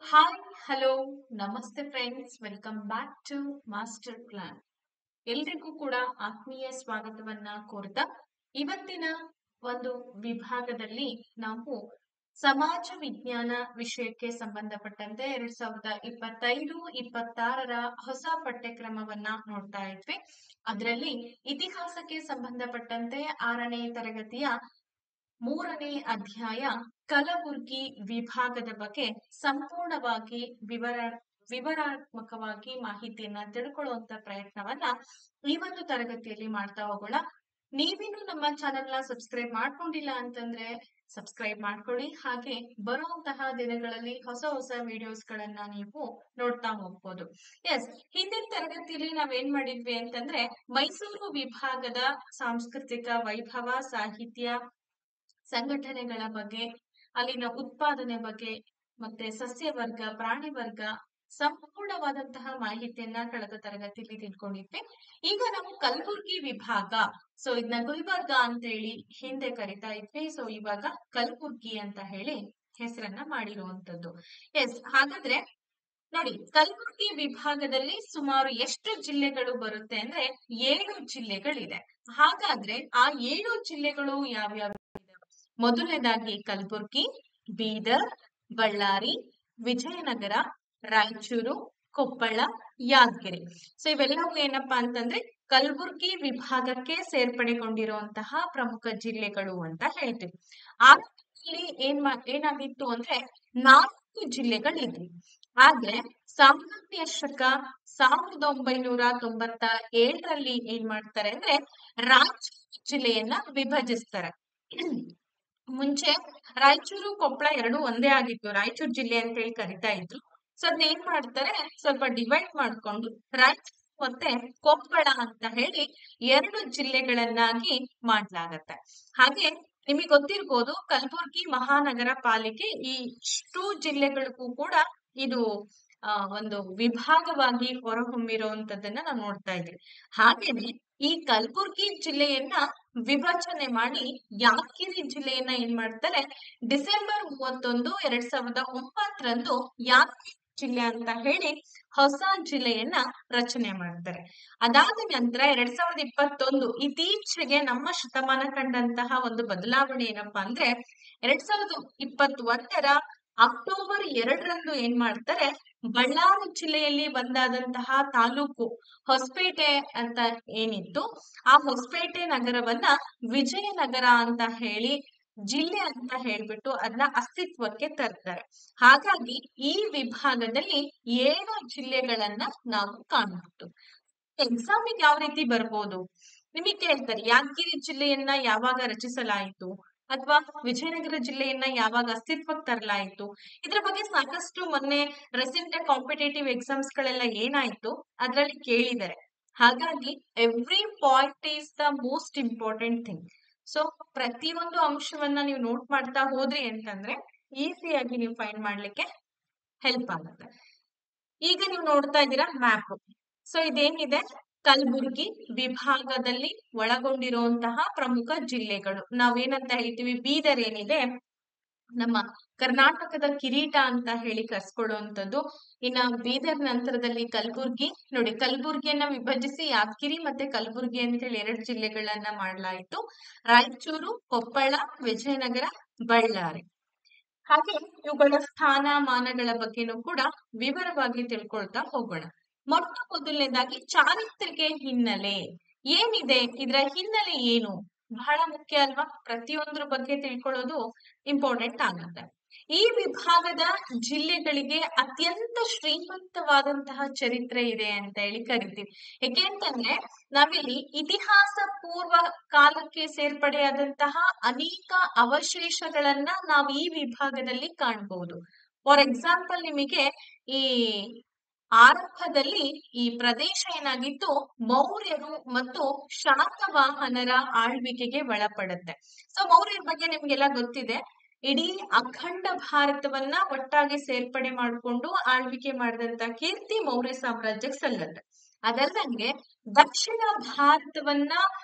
Hi hello ನಮಸ್ತೆ friends welcome back to master plan. ಎಲ್ರಿಗೂ ಕೂಡ ಆತ್ಮೀಯ ಸ್ವಾಗತವನ್ನ ಕೋರ್ತಾ ಇವತ್ತಿನ ಒಂದು ವಿಭಾಗದಲ್ಲಿ ನಾವು ಸಮಾಜ ವಿಜ್ಞಾನ ವಿಷಯಕ್ಕೆ ಸಂಬಂಧಪಟ್ಟಂತೆ 2025-26 ಹೊಸ ಪಠ್ಯಕ್ರಮವನ್ನ ನೋಡ್ತಾ ಇದ್ವಿ. ಅದರಲ್ಲಿ ಇತಿಹಾಸಕ್ಕೆ ಸಂಬಂಧಪಟ್ಟಂತೆ 6ನೇ ತರಗತಿಯ 3ನೇ ಅಧ್ಯಾಯ ಕಲಬುರ್ಗಿ ವಿಭಾಗದ ಬಗ್ಗೆ ಸಂಪೂರ್ಣವಾಗಿ ವಿವರಾತ್ಮಕವಾಗಿ ಮಾಹಿತಿಯನ್ನ ತಿಳ್ಕೊಳ್ಳುವಂತ ಪ್ರಯತ್ನವನ್ನ ಈ ಒಂದು ತರಗತಿಯಲ್ಲಿ ಮಾಡ್ತಾ ಹೋಗೋಣ. ನೀವೇನು ನಮ್ಮ ಚಾನೆಲ್ ನ ಸಬ್ಸ್ಕ್ರೈಬ್ ಮಾಡ್ಕೊಂಡಿಲ್ಲ ಅಂತಂದ್ರೆ ಸಬ್ಸ್ಕ್ರೈಬ್ ಮಾಡ್ಕೊಳ್ಳಿ. ಹಾಗೆ ಬರುವಂತಹ ದಿನಗಳಲ್ಲಿ ಹೊಸ ಹೊಸ ವಿಡಿಯೋಸ್ ಗಳನ್ನ ನೀವು ನೋಡ್ತಾ ಹೋಗ್ಬೋದು. ಎಸ್, ಹಿಂದಿನ ತರಗತಿಯಲ್ಲಿ ನಾವೇನ್ ಮಾಡಿದ್ವಿ ಅಂತಂದ್ರೆ ಮೈಸೂರು ವಿಭಾಗದ ಸಾಂಸ್ಕೃತಿಕ ವೈಭವ, ಸಾಹಿತ್ಯ, ಸಂಘಟನೆಗಳ ಬಗ್ಗೆ, ಅಲ್ಲಿನ ಉತ್ಪಾದನೆ ಬಗ್ಗೆ, ಮತ್ತೆ ಸಸ್ಯ ವರ್ಗ, ಪ್ರಾಣಿ ವರ್ಗ ಸಂಪೂರ್ಣವಾದಂತಹ ಮಾಹಿತಿಯನ್ನ ಕಳೆದ ತರಗತಿಯಲ್ಲಿ ತಿಳ್ಕೊಂಡಿದ್ವಿ. ಈಗ ನಾವು ಕಲಬುರ್ಗಿ ವಿಭಾಗ, ಸೊ ಇದನ್ನ ಗುಲ್ಬರ್ಗ ಅಂತ ಹೇಳಿ ಹಿಂದೆ ಕರಿತಾ ಇದ್ವಿ. ಸೊ ಇವಾಗ ಕಲಬುರ್ಗಿ ಅಂತ ಹೇಳಿ ಹೆಸರನ್ನ ಮಾಡಿರುವಂತದ್ದು. ಎಸ್, ಹಾಗಾದ್ರೆ ನೋಡಿ, ಕಲಬುರ್ಗಿ ವಿಭಾಗದಲ್ಲಿ ಸುಮಾರು ಎಷ್ಟು ಜಿಲ್ಲೆಗಳು ಬರುತ್ತೆ ಅಂದ್ರೆ 7 ಜಿಲ್ಲೆಗಳಿದೆ. ಹಾಗಾದ್ರೆ ಆ 7 ಜಿಲ್ಲೆಗಳು ಯಾವ್ಯಾವ? ಮೊದಲನೇದಾಗಿ ಕಲಬುರ್ಗಿ, ಬೀದರ್, ಬಳ್ಳಾರಿ, ವಿಜಯನಗರ, ರಾಯಚೂರು, ಕೊಪ್ಪಳ, ಯಾದಗಿರಿ. ಸೊ ಇವೆಲ್ಲವೂ ಏನಪ್ಪಾ ಅಂತಂದ್ರೆ ಕಲಬುರ್ಗಿ ವಿಭಾಗಕ್ಕೆ ಸೇರ್ಪಡೆಗೊಂಡಿರುವಂತಹ ಪ್ರಮುಖ ಜಿಲ್ಲೆಗಳು ಅಂತ ಹೇಳ್ತೀವಿ. ಆರಂಭದಲ್ಲಿ ಏನಾಗಿತ್ತು ಅಂದ್ರೆ 4 ಜಿಲ್ಲೆಗಳಿದ್ವಿ. ಆದ್ರೆ ಸಾಮಾನ್ಯ ಶಕ 1997ರಲ್ಲಿ ಏನ್ ಮಾಡ್ತಾರೆ ಅಂದ್ರೆ ರಾಯಚೂರು ಜಿಲ್ಲೆಯನ್ನ ವಿಭಜಿಸ್ತಾರೆ. ಮುಂಚೆ ರಾಯಚೂರು ಕೊಪ್ಪಳ ಎರಡು ಒಂದೇ ಆಗಿತ್ತು, ರಾಯಚೂರು ಜಿಲ್ಲೆ ಅಂತ ಹೇಳಿ ಕರಿತಾ ಇದ್ರು. ಸೊ ಅದನ್ನ ಏನ್ ಮಾಡ್ತಾರೆ, ಸ್ವಲ್ಪ ಡಿವೈಡ್ ಮಾಡ್ಕೊಂಡು ರಾಯಚೂರು ಮತ್ತೆ ಕೊಪ್ಪಳ ಅಂತ ಹೇಳಿ 2 ಜಿಲ್ಲೆಗಳನ್ನಾಗಿ ಮಾಡ್ಲಾಗತ್ತೆ. ಹಾಗೆ ನಿಮಗೆ ಗೊತ್ತಿರ್ಬೋದು, ಕಲಬುರ್ಗಿ ಮಹಾನಗರ ಪಾಲಿಕೆ ಈ ಇಷ್ಟು ಜಿಲ್ಲೆಗಳಿಗೂ ಕೂಡ ಇದು ಒಂದು ವಿಭಾಗವಾಗಿ ಹೊರಹೊಮ್ಮಿರುವಂತದನ್ನ ನಾವು ನೋಡ್ತಾ ಇದ್ವಿ. ಹಾಗೇನೆ ಈ ಕಲಬುರ್ಗಿ ಜಿಲ್ಲೆಯನ್ನ ವಿಭಜನೆ ಮಾಡಿ ಯಾದಗಿರಿ ಜಿಲ್ಲೆಯನ್ನ ಏನ್ ಮಾಡ್ತಾರೆ, ಡಿಸೆಂಬರ್ 31, 2009ರಂದು ಯಾದಗಿರಿ ಜಿಲ್ಲೆ ಅಂತ ಹೇಳಿ ಹೊಸ ಜಿಲ್ಲೆಯನ್ನ ರಚನೆ ಮಾಡ್ತಾರೆ. ಅದಾದ ನಂತರ 2021 ಇತ್ತೀಚೆಗೆ ನಮ್ಮ ಶತಮಾನ ಕಂಡಂತಹ ಒಂದು ಬದಲಾವಣೆ ಏನಪ್ಪಾ ಅಂದ್ರೆ 2021ರ ಅಕ್ಟೋಬರ್ 2ರಂದು ಏನ್ ಮಾಡ್ತಾರೆ, ಬಳ್ಳಾರಿ ಜಿಲ್ಲೆಯಲ್ಲಿ ಬಂದಾದಂತಹ ತಾಲೂಕು ಹೊಸಪೇಟೆ ಅಂತ ಏನಿತ್ತು, ಆ ಹೊಸಪೇಟೆ ನಗರವನ್ನ ವಿಜಯನಗರ ಅಂತ ಹೇಳಿ ಜಿಲ್ಲೆ ಅಂತ ಹೇಳ್ಬಿಟ್ಟು ಅದನ್ನ ಅಸ್ತಿತ್ವಕ್ಕೆ ತರ್ತಾರೆ. ಹಾಗಾಗಿ ಈ ವಿಭಾಗದಲ್ಲಿ 7 ಜಿಲ್ಲೆಗಳನ್ನ ನಾವು ಕಾಣಬಹುದು. ಎಕ್ಸಾಮಿಗೆ ಯಾವ ರೀತಿ ಬರ್ಬೋದು, ನಿಮಗೆ ಕೇಳ್ತಾರೆ ಯಾದಗಿರಿ ಜಿಲ್ಲೆಯನ್ನ ಯಾವಾಗ ರಚಿಸಲಾಯಿತು ಅಥವಾ ವಿಜಯನಗರ ಜಿಲ್ಲೆಯನ್ನ ಯಾವಾಗ ಅಸ್ತಿತ್ವಕ್ಕೆ ತರಲಾಯಿತು. ಇದ್ರ ಬಗ್ಗೆ ಸಾಕಷ್ಟು ಮೊನ್ನೆ ರೀಸೆಂಟ್ ಕಾಂಪಿಟೇಟಿವ್ ಎಕ್ಸಾಮ್ಸ್ ಗಳೆಲ್ಲ ಏನಾಯ್ತು ಅದ್ರಲ್ಲಿ ಕೇಳಿದ್ದಾರೆ. ಹಾಗಾಗಿ every point is the most important thing. So ಪ್ರತಿಯೊಂದು ಅಂಶವನ್ನ ನೀವು ನೋಟ್ ಮಾಡ್ತಾ ಹೋದ್ರಿ ಅಂತಂದ್ರೆ ಈಸಿಯಾಗಿ ನೀವು ಫೈಂಡ್ ಮಾಡ್ಲಿಕ್ಕೆ ಹೆಲ್ಪ್ ಆಗುತ್ತೆ. ಈಗ ನೀವು ನೋಡ್ತಾ ಇದ್ದೀರಾ ಮ್ಯಾಪ್. ಸೊ ಇದೇನಿದೆ, ಕಲಬುರ್ಗಿ ವಿಭಾಗದಲ್ಲಿ ಒಳಗೊಂಡಿರುವಂತಹ ಪ್ರಮುಖ ಜಿಲ್ಲೆಗಳು ನಾವೇನಂತ ಹೇಳ್ತೀವಿ, ಬೀದರ್ ಏನಿದೆ ನಮ್ಮ ಕರ್ನಾಟಕದ ಕಿರೀಟ ಅಂತ ಹೇಳಿ ಕರ್ಸ್ಕೊಳ್ಳುವಂಥದ್ದು. ಇನ್ನ ಬೀದರ್ ನಂತರದಲ್ಲಿ ಕಲಬುರ್ಗಿ. ನೋಡಿ, ಕಲಬುರ್ಗಿಯನ್ನ ವಿಭಜಿಸಿ ಯಾದಗಿರಿ ಮತ್ತೆ ಕಲಬುರ್ಗಿ ಅಂತ ಹೇಳಿ 2 ಜಿಲ್ಲೆಗಳನ್ನ ಮಾಡಲಾಯಿತು. ರಾಯಚೂರು, ಕೊಪ್ಪಳ, ವಿಜಯನಗರ, ಬಳ್ಳಾರಿ. ಹಾಗೆ ಇವುಗಳ ಸ್ಥಾನಮಾನಗಳ ಬಗ್ಗೆನೂ ಕೂಡ ವಿವರವಾಗಿ ತಿಳ್ಕೊಳ್ತಾ ಹೋಗೋಣ. ಮೊಟ್ಟ ಮೊದಲನೇದಾಗಿ ಚಾರಿತ್ರಿಕ ಹಿನ್ನೆಲೆ ಏನಿದೆ, ಇದರ ಹಿನ್ನೆಲೆ ಏನು ಬಹಳ ಮುಖ್ಯ ಅಲ್ವಾ. ಪ್ರತಿಯೊಂದ್ರ ಬಗ್ಗೆ ತಿಳ್ಕೊಳ್ಳೋದು ಇಂಪಾರ್ಟೆಂಟ್ ಆಗುತ್ತೆ. ಈ ವಿಭಾಗದ ಜಿಲ್ಲೆಗಳಿಗೆ ಅತ್ಯಂತ ಶ್ರೀಮಂತವಾದಂತಹ ಚರಿತ್ರೆ ಇದೆ ಅಂತ ಹೇಳಿ ಕರಿತೀವಿ. ಯಾಕೆ ಅಂತಂದ್ರೆ ನಾವಿಲ್ಲಿ ಇತಿಹಾಸ ಪೂರ್ವ ಕಾಲಕ್ಕೆ ಸೇರ್ಪಡೆಯಾದಂತಹ ಅನೇಕ ಅವಶೇಷಗಳನ್ನ ನಾವು ಈ ವಿಭಾಗದಲ್ಲಿ ಕಾಣಬಹುದು. ಫಾರ್ ಎಕ್ಸಾಂಪಲ್, ನಿಮಗೆ ಈ ಆರಂಭದಲ್ಲಿ ಈ ಪ್ರದೇಶ ಏನಾಗಿತ್ತು, ಮೌರ್ಯರು ಮತ್ತು ಶಾತವಾಹನರ ಆಳ್ವಿಕೆಗೆ ಒಳಪಡುತ್ತೆ. ಸೊ ಮೌರ್ಯರ ಬಗ್ಗೆ ನಿಮ್ಗೆಲ್ಲ ಗೊತ್ತಿದೆ. ಇಡೀ ಅಖಂಡ ಭಾರತವನ್ನ ಒಟ್ಟಾಗಿ ಸೇರ್ಪಡೆ ಮಾಡಿಕೊಂಡು ಆಳ್ವಿಕೆ ಮಾಡಿದಂತ ಕೀರ್ತಿ ಮೌರ್ಯ ಸಾಮ್ರಾಜ್ಯಕ್ಕೆ ಸಲ್ಲತ್ತೆ. ಅದಲ್ಲದೆ ದಕ್ಷಿಣ ಭಾರತವನ್ನ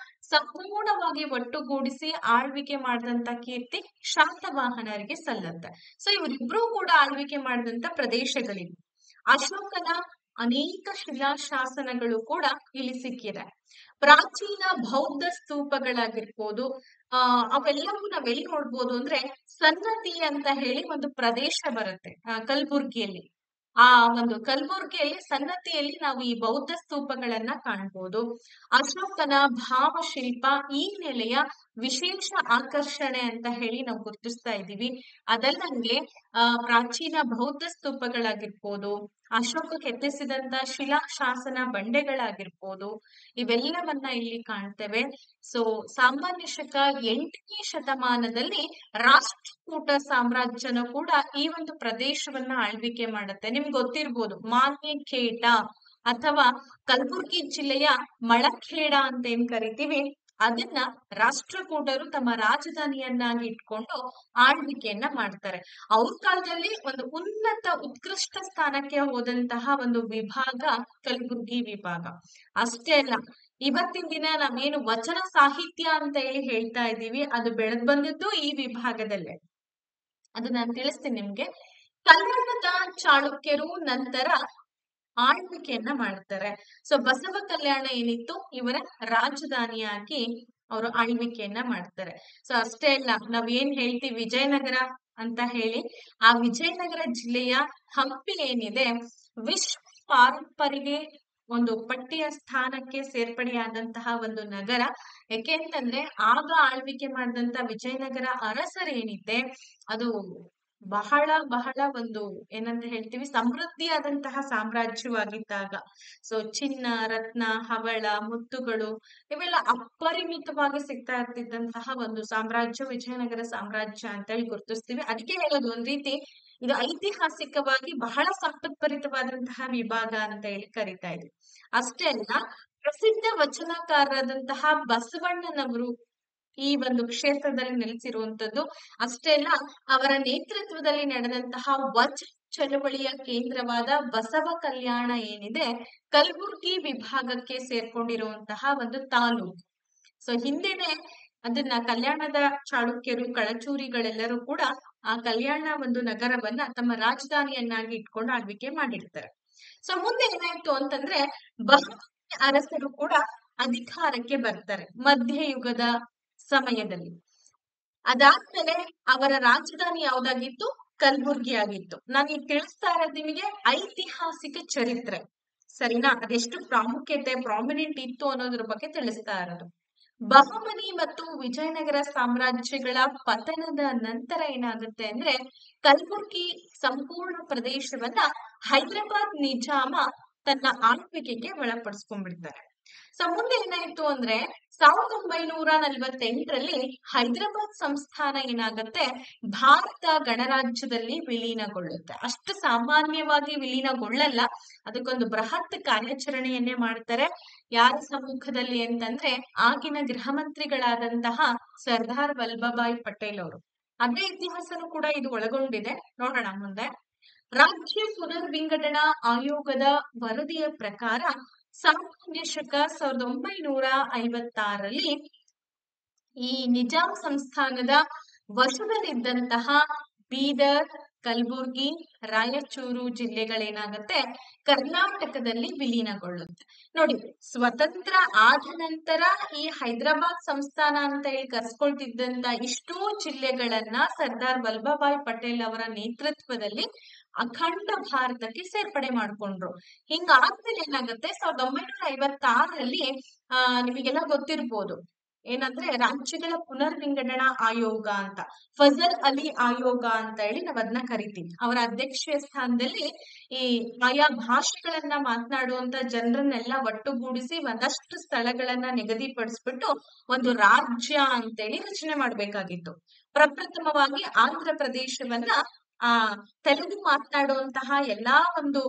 ಸಂಪೂರ್ಣವಾಗಿ ಒಟ್ಟುಗೂಡಿಸಿ ಆಳ್ವಿಕೆ ಮಾಡಿದಂತ ಕೀರ್ತಿ ಶಾತವಾಹನರಿಗೆ ಸಲ್ಲತ್ತೆ. ಸೊ ಇವರಿಬ್ರು ಕೂಡ ಆಳ್ವಿಕೆ ಮಾಡಿದಂತ ಪ್ರದೇಶಗಳಿವೆ. ಅಶೋಕನ ಅನೇಕ ಶಿಲಾಶಾಸನಗಳು ಕೂಡ ಇಲ್ಲಿ ಸಿಕ್ಕಿದೆ. ಪ್ರಾಚೀನ ಬೌದ್ಧ ಸ್ತೂಪಗಳಾಗಿರ್ಬೋದು, ಅವೆಲ್ಲವೂ ನಾವೆಲ್ಲಿ ನೋಡ್ಬೋದು ಅಂದ್ರೆ ಸನ್ನತಿ ಅಂತ ಹೇಳಿ ಒಂದು ಪ್ರದೇಶ ಬರುತ್ತೆ ಕಲಬುರ್ಗಿಯಲ್ಲಿ. ಆ ಒಂದು ಕಲಬುರ್ಗಿಯಲ್ಲಿ ಸನ್ನತಿಯಲ್ಲಿ ನಾವು ಈ ಬೌದ್ಧ ಸ್ತೂಪಗಳನ್ನ ಕಾಣ್ಬೋದು. ಅಶೋಕನ ಭಾವಶಿಲ್ಪ ಈ ನೆಲೆಯ ವಿಶೇಷ ಆಕರ್ಷಣೆ ಅಂತ ಹೇಳಿ ನಾವು ಗುರುತಿಸ್ತಾ ಇದ್ದೀವಿ. ಅದಲ್ಲಂಗೆ ಪ್ರಾಚೀನ ಬೌದ್ಧ ಸ್ತೂಪಗಳಾಗಿರ್ಬೋದು, ಅಶೋಕ ಕೆತ್ತಿಸಿದಂತ ಶಿಲಾಶಾಸನ ಬಂಡೆಗಳಾಗಿರ್ಬೋದು, ಇವೆಲ್ಲವನ್ನ ಇಲ್ಲಿ ಕಾಣ್ತೇವೆ. ಸೊ ಸಾಮಾನ್ಯ ಶಕ 8ನೇ ಶತಮಾನದಲ್ಲಿ ರಾಷ್ಟ್ರಕೂಟ ಸಾಮ್ರಾಜ್ಯನು ಕೂಡ ಈ ಒಂದು ಪ್ರದೇಶವನ್ನ ಆಳ್ವಿಕೆ ಮಾಡುತ್ತೆ. ನಿಮ್ಗೆ ಗೊತ್ತಿರ್ಬೋದು ಮಾನ್ಯಖೇಡ ಅಥವಾ ಕಲಬುರ್ಗಿ ಜಿಲ್ಲೆಯ ಮಳಖೇಡ ಅಂತ ಏನ್ ಕರಿತೀವಿ, ಅದನ್ನ ರಾಷ್ಟ್ರಕೂಟರು ತಮ್ಮ ರಾಜಧಾನಿಯನ್ನಾಗಿ ಇಟ್ಕೊಂಡು ಆಳ್ವಿಕೆಯನ್ನ ಮಾಡ್ತಾರೆ. ಅವ್ರ ಕಾಲದಲ್ಲಿ ಒಂದು ಉನ್ನತ ಉತ್ಕೃಷ್ಟ ಸ್ಥಾನಕ್ಕೆ ಹೋದಂತಹ ಒಂದು ವಿಭಾಗ ಕಲಬುರ್ಗಿ ವಿಭಾಗ. ಅಷ್ಟೇ ಅಲ್ಲ, ಇವತ್ತಿನ ದಿನ ನಾವೇನು ವಚನ ಸಾಹಿತ್ಯ ಅಂತ ಹೇಳಿ ಹೇಳ್ತಾ ಇದ್ದೀವಿ, ಅದು ಬೆಳೆದ್ ಬಂದಿದ್ದು ಈ ವಿಭಾಗದಲ್ಲೇ. ಅದು ನಾನು ತಿಳಿಸ್ತೀನಿ ನಿಮ್ಗೆ. ಕನ್ನಡದ ಚಾಳುಕ್ಯರು ನಂತರ ಆಳ್ವಿಕೆಯನ್ನ ಮಾಡ್ತಾರೆ. ಸೊ ಬಸವ ಕಲ್ಯಾಣ ಏನಿತ್ತು, ಇವರ ರಾಜಧಾನಿಯಾಗಿ ಅವರು ಆಳ್ವಿಕೆಯನ್ನ ಮಾಡ್ತಾರೆ. ಸೊ ಅಷ್ಟೇ ಅಲ್ಲ, ನಾವ್ ಏನ್ ಹೇಳ್ತೀವಿ ವಿಜಯನಗರ ಅಂತ ಹೇಳಿ, ಆ ವಿಜಯನಗರ ಜಿಲ್ಲೆಯ ಹಂಪಿ ಏನಿದೆ ವಿಶ್ವ ಪಾರಂಪರಿಗೆ ಒಂದು ಪಟ್ಟಿಯ ಸ್ಥಾನಕ್ಕೆ ಸೇರ್ಪಡೆಯಾದಂತಹ ಒಂದು ನಗರ. ಯಾಕೆ ಅಂತಂದ್ರೆ ಆಗ ಆಳ್ವಿಕೆ ಮಾಡಿದಂತ ವಿಜಯನಗರ ಅರಸರೇನಿದೆ ಅದು ಬಹಳ ಬಹಳ ಒಂದು ಏನಂತ ಹೇಳ್ತೀವಿ ಸಮೃದ್ಧಿಯಾದಂತಹ ಸಾಮ್ರಾಜ್ಯವಾಗಿದ್ದಾಗ. ಸೊ ಚಿನ್ನ, ರತ್ನ, ಹವಳ, ಮುತ್ತುಗಳು ಇವೆಲ್ಲ ಅಪರಿಮಿತವಾಗಿ ಸಿಗ್ತಾ ಇರ್ತಿದ್ದಂತಹ ಒಂದು ಸಾಮ್ರಾಜ್ಯ ವಿಜಯನಗರ ಸಾಮ್ರಾಜ್ಯ ಅಂತ ಹೇಳಿ ಗುರುತಿಸ್ತೀವಿ. ಅದಕ್ಕೆ ಹೇಳೋದು ಒಂದ್ ರೀತಿ ಇದು ಐತಿಹಾಸಿಕವಾಗಿ ಬಹಳ ಸಂಪತ್ಭರಿತವಾದಂತಹ ವಿಭಾಗ ಅಂತ ಹೇಳಿ ಕರಿತಾ ಇದ್ವಿ. ಅಷ್ಟೇ ಅಲ್ಲ, ಪ್ರಸಿದ್ಧ ವಚನಕಾರರಾದಂತಹ ಬಸವಣ್ಣನವರು ಈ ಒಂದು ಕ್ಷೇತ್ರದಲ್ಲಿ ನೆಲೆಸಿರುವಂತದ್ದು. ಅಷ್ಟೇ ಅಲ್ಲ, ಅವರ ನೇತೃತ್ವದಲ್ಲಿ ನಡೆದಂತಹ ವಚನ ಚಳವಳಿಯ ಕೇಂದ್ರವಾದ ಬಸವ ಕಲ್ಯಾಣ ಏನಿದೆ ಕಲಬುರ್ಗಿ ವಿಭಾಗಕ್ಕೆ ಸೇರ್ಕೊಂಡಿರುವಂತಹ ಒಂದು ತಾಲೂಕು. ಸೊ ಹಿಂದೆನೆ ಅದನ್ನ ಕಲ್ಯಾಣದ ಚಾಳುಕ್ಯರು, ಕಳಚೂರಿಗಳೆಲ್ಲರೂ ಕೂಡ ಆ ಕಲ್ಯಾಣ ಒಂದು ನಗರವನ್ನ ತಮ್ಮ ರಾಜಧಾನಿಯನ್ನಾಗಿ ಇಟ್ಕೊಂಡು ಆಳ್ವಿಕೆ ಮಾಡಿರ್ತಾರೆ. ಸೊ ಮುಂದೆ ಏನಾಯ್ತು ಅಂತಂದ್ರೆ ಬಹುಮನಿ ಅರಸರು ಕೂಡ ಅಧಿಕಾರಕ್ಕೆ ಬರ್ತಾರೆ ಮಧ್ಯಯುಗದ ಸಮಯದಲ್ಲಿ. ಅದಾದ್ಮೇಲೆ ಅವರ ರಾಜಧಾನಿ ಯಾವ್ದಾಗಿತ್ತು? ಕಲಬುರ್ಗಿ ಆಗಿತ್ತು. ನಾನು ಈಗ ತಿಳಿಸ್ತಾ ಇರೋದು ನಿಮಗೆ ಐತಿಹಾಸಿಕ ಚರಿತ್ರೆ, ಸರಿನಾ? ಅದೆಷ್ಟು ಪ್ರಾಮಿನೆಂಟ್ ಇತ್ತು ಅನ್ನೋದ್ರ ಬಗ್ಗೆ ತಿಳಿಸ್ತಾ ಇರೋದು. ಬಹುಮನಿ ಮತ್ತು ವಿಜಯನಗರ ಸಾಮ್ರಾಜ್ಯಗಳ ಪತನದ ನಂತರ ಏನಾಗುತ್ತೆ ಅಂದ್ರೆ ಕಲಬುರ್ಗಿ ಸಂಪೂರ್ಣ ಪ್ರದೇಶವನ್ನ ಹೈದರಾಬಾದ್ ನಿಜಾಮ ತನ್ನ ಆಳ್ವಿಕೆಗೆ ಒಳಪಡಿಸ್ಕೊಂಡ್ಬಿಡ್ತಾರೆ. ಸೊ ಮುಂದೆ ಏನಾಯ್ತು ಅಂದ್ರೆ 1948ರಲ್ಲಿ ಹೈದರಾಬಾದ್ ಸಂಸ್ಥಾನ ಏನಾಗತ್ತೆ ಭಾರತ ಗಣರಾಜ್ಯದಲ್ಲಿ ವಿಲೀನಗೊಳ್ಳುತ್ತೆ. ಅಷ್ಟು ಸಾಮಾನ್ಯವಾಗಿ ವಿಲೀನಗೊಳ್ಳಲ್ಲ, ಅದಕ್ಕೊಂದು ಬೃಹತ್ ಕಾರ್ಯಾಚರಣೆಯನ್ನೇ ಮಾಡ್ತಾರೆ. ಯಾರ ಸಮ್ಮುಖದಲ್ಲಿ ಅಂತಂದ್ರೆ ಆಗಿನ ಗೃಹ ಮಂತ್ರಿಗಳಾದಂತಹ ಸರ್ದಾರ್ ವಲ್ಲಭಭಾಯಿ ಪಟೇಲ್ ಅವರು. ಅದೇ ಇತಿಹಾಸನೂ ಕೂಡ ಇದು ಒಳಗೊಂಡಿದೆ, ನೋಡೋಣ ಮುಂದೆ. ರಾಜ್ಯ ಪುನರ್ವಿಂಗಡಣಾ ಆಯೋಗದ ವರದಿಯ ಪ್ರಕಾರ ಸಾಮಾನ್ಯ ಶಕ 1956ರಲ್ಲಿ ಈ ನಿಜಾಂ ಸಂಸ್ಥಾನದ ವಶದಲ್ಲಿದ್ದಂತಹ ಬೀದರ್, ಕಲಬುರ್ಗಿ, ರಾಯಚೂರು ಜಿಲ್ಲೆಗಳೇನಾಗತ್ತೆ ಕರ್ನಾಟಕದಲ್ಲಿ ವಿಲೀನಗೊಳ್ಳುತ್ತೆ. ನೋಡಿ, ಸ್ವತಂತ್ರ ಆದ ನಂತರ ಈ ಹೈದರಾಬಾದ್ ಸಂಸ್ಥಾನ ಅಂತ ಹೇಳಿ ಕರ್ಸ್ಕೊಳ್ತಿದ್ದಂತ ಇಷ್ಟೂ ಜಿಲ್ಲೆಗಳನ್ನ ಸರ್ದಾರ್ ವಲ್ಲಭಭಾಯಿ ಪಟೇಲ್ ಅವರ ನೇತೃತ್ವದಲ್ಲಿ ಅಖಂಡ ಭಾರತಕ್ಕೆ ಸೇರ್ಪಡೆ ಮಾಡ್ಕೊಂಡ್ರು. ಹಿಂಗಾದ್ಮೇಲೆ ಏನಾಗುತ್ತೆ 1956ರಲ್ಲಿ ನಿಮಗೆಲ್ಲ ಗೊತ್ತಿರ್ಬೋದು ಏನಂದ್ರೆ ರಾಜ್ಯಗಳ ಪುನರ್ವಿಂಗಡಣಾ ಆಯೋಗ ಅಂತ, ಫಜಲ್ ಅಲಿ ಆಯೋಗ ಅಂತ ಹೇಳಿ ನಾವ್ ಅದನ್ನ ಕರಿತೀವಿ. ಅವರ ಅಧ್ಯಕ್ಷೀಯ ಸ್ಥಾನದಲ್ಲಿ ಈ ಆಯಾ ಭಾಷೆಗಳನ್ನ ಮಾತನಾಡುವಂತ ಜನರನ್ನೆಲ್ಲ ಒಟ್ಟುಗೂಡಿಸಿ ಒಂದಷ್ಟು ಸ್ಥಳಗಳನ್ನ ನಿಗದಿಪಡಿಸ್ಬಿಟ್ಟು ಒಂದು ರಾಜ್ಯ ಅಂತೇಳಿ ರಚನೆ ಮಾಡ್ಬೇಕಾಗಿತ್ತು. ಪ್ರಪ್ರಥಮವಾಗಿ ಆಂಧ್ರ ಪ್ರದೇಶವನ್ನ ತೆಲುಗು ಮಾತನಾಡುವಂತಹ ಎಲ್ಲಾ ಒಂದು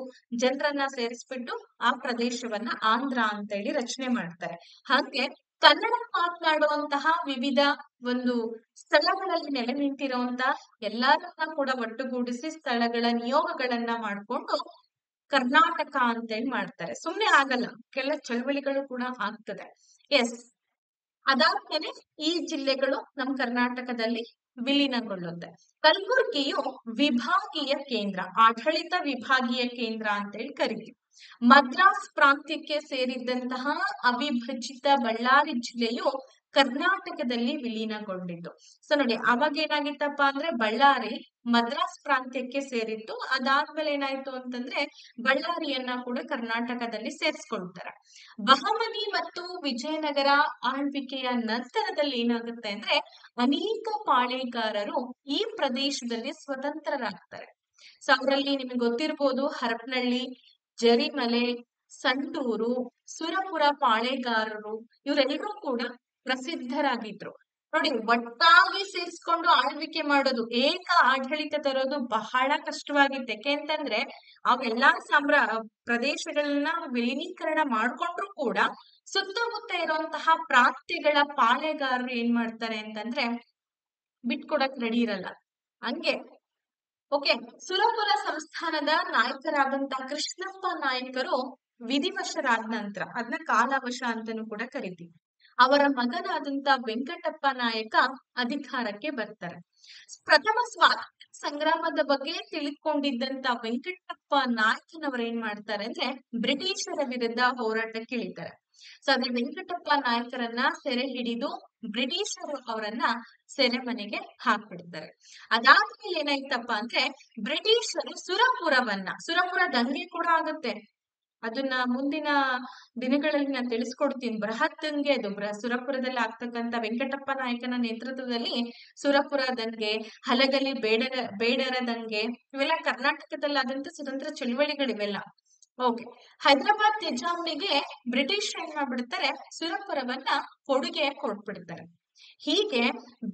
ಜನರನ್ನ ಸೇರಿಸ್ಬಿಟ್ಟು ಆ ಪ್ರದೇಶವನ್ನ ಆಂಧ್ರ ಅಂತ ಹೇಳಿ ರಚನೆ ಮಾಡ್ತಾರೆ. ಹಾಗೆ ಕನ್ನಡ ಮಾತನಾಡುವಂತಹ ವಿವಿಧ ಒಂದು ಸ್ಥಳಗಳಲ್ಲಿ ನೆಲೆ ನಿಂತಿರುವಂತಹ ಎಲ್ಲರನ್ನ ಕೂಡ ಒಟ್ಟುಗೂಡಿಸಿ ಸ್ಥಳಗಳ ನಿಯೋಗಗಳನ್ನ ಮಾಡ್ಕೊಂಡು ಕರ್ನಾಟಕ ಅಂತ ಹೇಳಿ ಮಾಡ್ತಾರೆ. ಸುಮ್ನೆ ಆಗಲ್ಲ, ಕೆಲ ಚಳವಳಿಗಳು ಕೂಡ ಆಗ್ತದೆ. ಎಸ್, ಅದಾದ್ಮೇಲೆ ಈ ಜಿಲ್ಲೆಗಳು ನಮ್ಮ ಕರ್ನಾಟಕದಲ್ಲಿ ವಿಲೀನಗೊಳ್ಳುತ್ತೆ. ಕಲಬುರಗಿಯು ವಿಭಾಗೀಯ ಕೇಂದ್ರ, ಆಡಳಿತ ವಿಭಾಗೀಯ ಕೇಂದ್ರ ಅಂತ ಹೇಳಿ ಕರಿತೀವಿ. ಮದ್ರಾಸ್ ಪ್ರಾಂತ್ಯಕ್ಕೆ ಸೇರಿದ್ದಂತಹ ಅವಿಭಜಿತ ಬಳ್ಳಾರಿ ಜಿಲ್ಲೆಯು ಕರ್ನಾಟಕದಲ್ಲಿ ವಿಲೀನಗೊಂಡಿದ್ದು. ಸೊ ನೋಡಿ, ಅವಾಗ ಏನಾಗಿತ್ತಪ್ಪ ಅಂದ್ರೆ ಬಳ್ಳಾರಿ ಮದ್ರಾಸ್ ಪ್ರಾಂತ್ಯಕ್ಕೆ ಸೇರಿತ್ತು. ಅದಾದ್ಮೇಲೆ ಏನಾಯ್ತು ಅಂತಂದ್ರೆ ಬಳ್ಳಾರಿಯನ್ನ ಕೂಡ ಕರ್ನಾಟಕದಲ್ಲಿ ಸೇರಿಸ್ಕೊಳ್ತಾರೆ. ಬಹಮನಿ ಮತ್ತು ವಿಜಯನಗರ ಆಳ್ವಿಕೆಯ ನಂತರದಲ್ಲಿ ಏನಾಗುತ್ತೆ ಅಂದ್ರೆ ಅನೇಕ ಪಾಳೆಗಾರರು ಈ ಪ್ರದೇಶದಲ್ಲಿ ಸ್ವತಂತ್ರರಾಗ್ತಾರೆ. ಸೊ ಅವರಲ್ಲಿ ನಿಮ್ಗೆ ಗೊತ್ತಿರ್ಬೋದು, ಹರಪನಹಳ್ಳಿ, ಜರಿಮಲೆ, ಸಂಡೂರು, ಸುರಪುರ ಪಾಳೆಗಾರರು ಇವರೆಲ್ಲರೂ ಕೂಡ ಪ್ರಸಿದ್ಧರಾಗಿದ್ರು. ನೋಡಿ, ಒಟ್ಟಾಗಿ ಸೇರಿಸ್ಕೊಂಡು ಆಳ್ವಿಕೆ ಮಾಡೋದು, ಏಕ ಆಡಳಿತ ತರೋದು ಬಹಳ ಕಷ್ಟವಾಗಿತ್ತು. ಯಾಕೆಂತಂದ್ರೆ ಅವೆಲ್ಲಾ ಪ್ರದೇಶಗಳನ್ನ ವಿಲೀನೀಕರಣ ಮಾಡ್ಕೊಂಡ್ರು ಕೂಡ ಸುತ್ತಮುತ್ತ ಇರುವಂತಹ ಪ್ರಾಂತ್ಯಗಳ ಪಾಳೆಗಾರರು ಏನ್ ಮಾಡ್ತಾರೆ ಅಂತಂದ್ರೆ ಬಿಟ್ಕೊಡಕ್ ರೆಡಿ ಇರಲ್ಲ. ಹಂಗೆ ಓಕೆ, ಸುರಪುರ ಸಂಸ್ಥಾನದ ನಾಯಕರಾದಂತಹ ಕೃಷ್ಣಪ್ಪ ನಾಯಕರು ವಿಧಿವಶರಾದ ನಂತರ ಅದನ್ನ ಕಾಲವಶ ಅಂತಾನೂ ಕೂಡ ಕರಿತೀವಿ. ಅವರ ಮಗನಾದಂತ ವೆಂಕಟಪ್ಪ ನಾಯಕ ಅಧಿಕಾರಕ್ಕೆ ಬರ್ತಾರೆ. ಪ್ರಥಮ ಸ್ವಾತಂತ್ರ್ಯ ಸಂಗ್ರಾಮದ ಬಗ್ಗೆ ತಿಳಿದುಕೊಂಡಿದ್ದಂತ ವೆಂಕಟಪ್ಪ ನಾಯಕನವರು ಏನ್ ಮಾಡ್ತಾರೆ ಅಂದ್ರೆ ಬ್ರಿಟಿಷರ ವಿರುದ್ಧ ಹೋರಾಟಕ್ಕೆ ಇಳಿತಾರೆ. ಸೊ ಅದ್ರ ವೆಂಕಟಪ್ಪ ನಾಯಕರನ್ನ ಸೆರೆ ಹಿಡಿದು ಬ್ರಿಟಿಷರು ಅವರನ್ನ ಸೆರೆಮನೆಗೆ ಹಾಕ್ಬಿಡ್ತಾರೆ. ಅದಾದ್ಮೇಲೆ ಏನಾಯ್ತಪ್ಪ ಅಂದ್ರೆ ಬ್ರಿಟಿಷರು ಸುರಪುರ ದಂಗೆ ಕೂಡ ಆಗುತ್ತೆ. ಅದನ್ನ ಮುಂದಿನ ದಿನಗಳಲ್ಲಿ ನಾನು ತಿಳಿಸ್ಕೊಡ್ತೀನಿ. ಬೃಹತ್ ದಂಗೆ ಅದು ಸುರಪುರದಲ್ಲಿ ಆಗ್ತಕ್ಕಂತ ವೆಂಕಟಪ್ಪ ನಾಯಕನ ನೇತೃತ್ವದಲ್ಲಿ ಸುರಪುರ ದಂಗೆ, ಹಲಗಲಿ ಬೇಡರ ದಂಗೆ, ಇವೆಲ್ಲ ಕರ್ನಾಟಕದಲ್ಲಿ ಆದಂತ ಸ್ವತಂತ್ರ ಚಳುವಳಿಗಳಿವೆಲ್ಲ. ಓಕೆ, ಹೈದರಾಬಾದ್ ನಿಜಾಮ್ನಿಗೆ ಬ್ರಿಟಿಷ್ ಏನ್ ಮಾಡ್ಬಿಡ್ತಾರೆ, ಸುರಪುರವನ್ನ ಕೊಡುಗೆ ಕೊಟ್ಬಿಡ್ತಾರೆ. ಹೀಗೆ